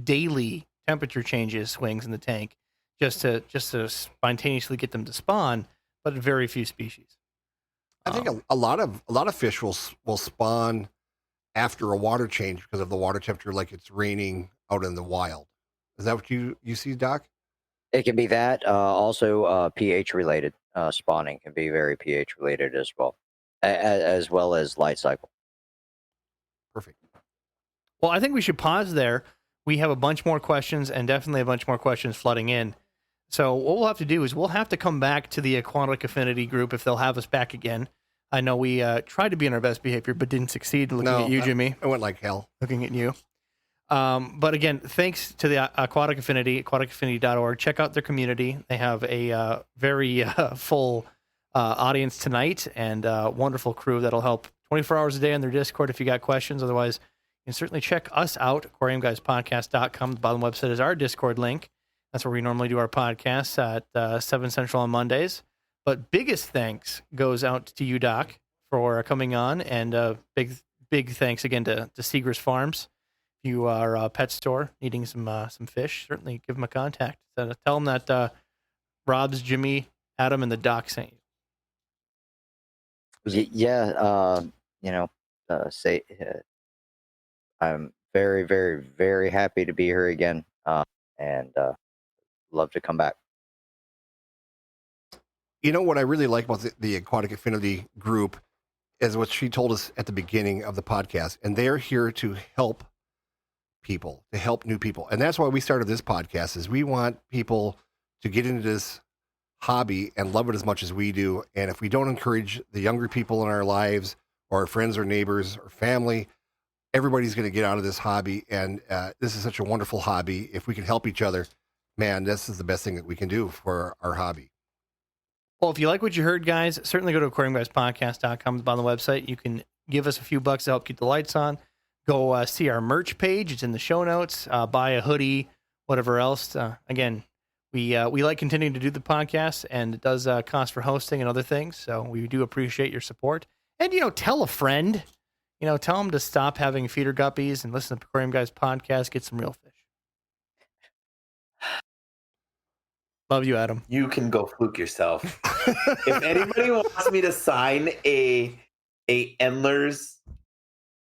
daily temperature changes, swings in the tank, just to spontaneously get them to spawn. but very few species. I think a lot of fish will spawn after a water change because of the water temperature, like it's raining out in the wild. Is that what you see, Doc? It can be that. Also, pH related spawning can be very pH related as well, as well as light cycle. Perfect. Well, I think we should pause there. We have a bunch more questions and definitely a bunch more questions flooding in. So what we'll have to do is we'll have to come back to the Aquatic Affinity group if they'll have us back again. I know we tried to be in our best behavior, but didn't succeed. Looking at you, Jimmy. I went like hell. Looking at you. But again, thanks to the Aquatic Affinity, aquaticaffinity.org. Check out their community. They have a very full audience tonight and wonderful crew that'll help 24 hours a day on their Discord if you got questions. Otherwise, you can certainly check us out, aquariumguyspodcast.com. The bottom website is our Discord link. That's where we normally do our podcasts at 7 Central on Mondays. But biggest thanks goes out to you, Doc, for coming on. And big thanks again to Seagrass Farms. If you are a pet store needing some fish, certainly give them a contact. So tell them that Rob's, Jimmy, Adam, and the Doc sent you. Yeah, I'm very, very, very happy to be here again, and love to come back. You know what I really like about the Aquatic Affinity group is what she told us at the beginning of the podcast, and they're here to help people, to help new people. And that's why we started this podcast, is we want people to get into this hobby and love it as much as we do. And if we don't encourage the younger people in our lives or our friends or neighbors or family, everybody's going to get out of this hobby. And this is such a wonderful hobby. If we can help each other, man, this is the best thing that we can do for our hobby. Well, if you like what you heard, guys, certainly go to aquariumguyspodcast.com on the website. You can give us a few bucks to help keep the lights on. Go see our merch page. It's in the show notes. Buy a hoodie, whatever else. Again, we like continuing to do the podcast, and it does cost for hosting and other things. So we do appreciate your support. And, tell a friend. Tell them to stop having feeder guppies and listen to Aquarium Guys podcast. Get some real fish. Love you, Adam. You can go fluke yourself. If anybody wants me to sign a Endlers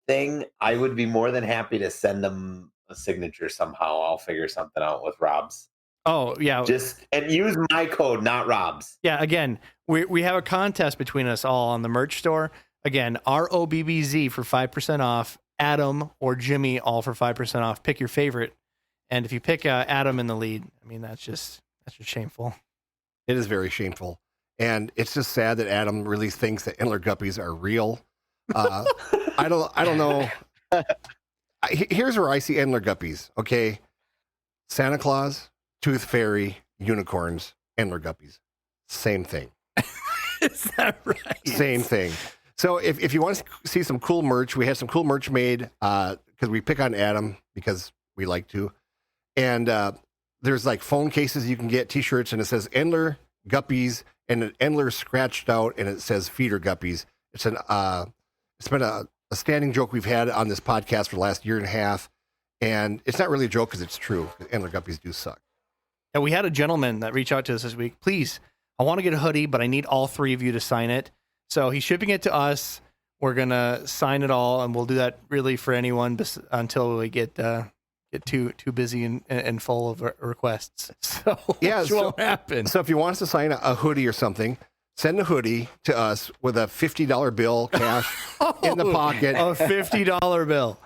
thing, I would be more than happy to send them a signature somehow. I'll figure something out with Rob's. Oh, yeah. And use my code, not Rob's. Yeah, again, we have a contest between us all on the merch store. Again, ROBBZ for 5% off, Adam or Jimmy all for 5% off. Pick your favorite. And if you pick Adam in the lead, I mean, that's just shameful. It is very shameful. And it's just sad that Adam really thinks that Endler guppies are real. I don't know. Here's where I see Endler guppies. Okay. Santa Claus, Tooth Fairy, unicorns, Endler guppies. Same thing. Is that right? Same thing. So if you want to see some cool merch, we have some cool merch made because we pick on Adam because we like to. And there's like phone cases you can get, T-shirts, and it says Endler guppies and an Endler scratched out, and it says feeder guppies. It's been a standing joke we've had on this podcast for the last year and a half, and it's not really a joke because it's true. Endler guppies do suck. And we had a gentleman that reached out to us this week. Please, I want to get a hoodie, but I need all three of you to sign it. So he's shipping it to us. We're gonna sign it all, and we'll do that really for anyone until we get too busy and full of requests. So yeah, which won't happen. So if you want us to sign a hoodie or something, send a hoodie to us with a $50 bill cash in the pocket. A $50 bill.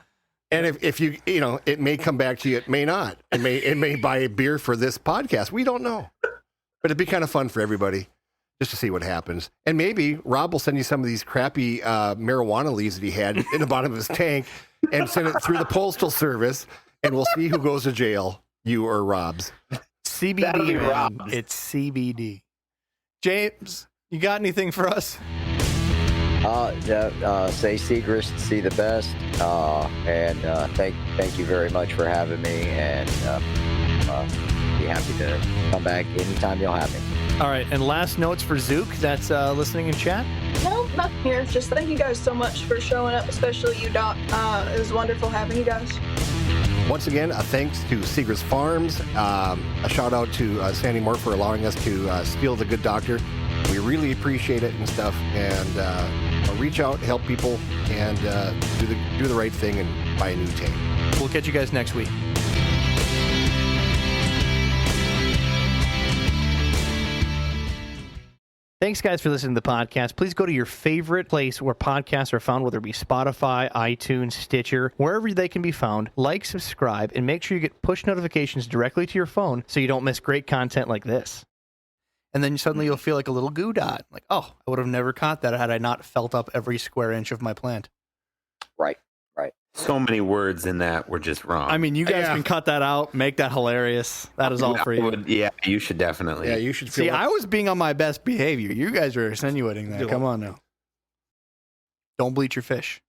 And if you it may come back to you, it may not. It may buy a beer for this podcast. We don't know. But it'd be kind of fun for everybody just to see what happens. And maybe Rob will send you some of these crappy marijuana leaves that he had in the bottom of his tank and send it through the Postal Service, and we'll see who goes to jail, you or Rob's. CBD, man. It's CBD. James, you got anything for us? Say Seagrass, see the best, and thank you very much for having me, and be happy to come back anytime you'll have me. All right, and last notes for Zook that's listening in chat? No, nothing here. Just thank you guys so much for showing up, especially you, Doc. It was wonderful having you guys. Once again, a thanks to Seagrass Farms. A shout out to Sandy Moore for allowing us to steal the good doctor. We really appreciate it and stuff. And reach out, help people, and do the right thing and buy a new tank. We'll catch you guys next week. Thanks, guys, for listening to the podcast. Please go to your favorite place where podcasts are found, whether it be Spotify, iTunes, Stitcher, wherever they can be found. Like, subscribe, and make sure you get push notifications directly to your phone so you don't miss great content like this. And then suddenly you'll feel like a little goo dot. Like, oh, I would have never caught that had I not felt up every square inch of my plant. Right. So many words in that were just wrong. I mean, you guys can cut that out, make that hilarious. That is all for you. Yeah, you should definitely. Yeah, you should feel See, I was being on my best behavior. You guys are insinuating that. Come on now. Don't bleach your fish.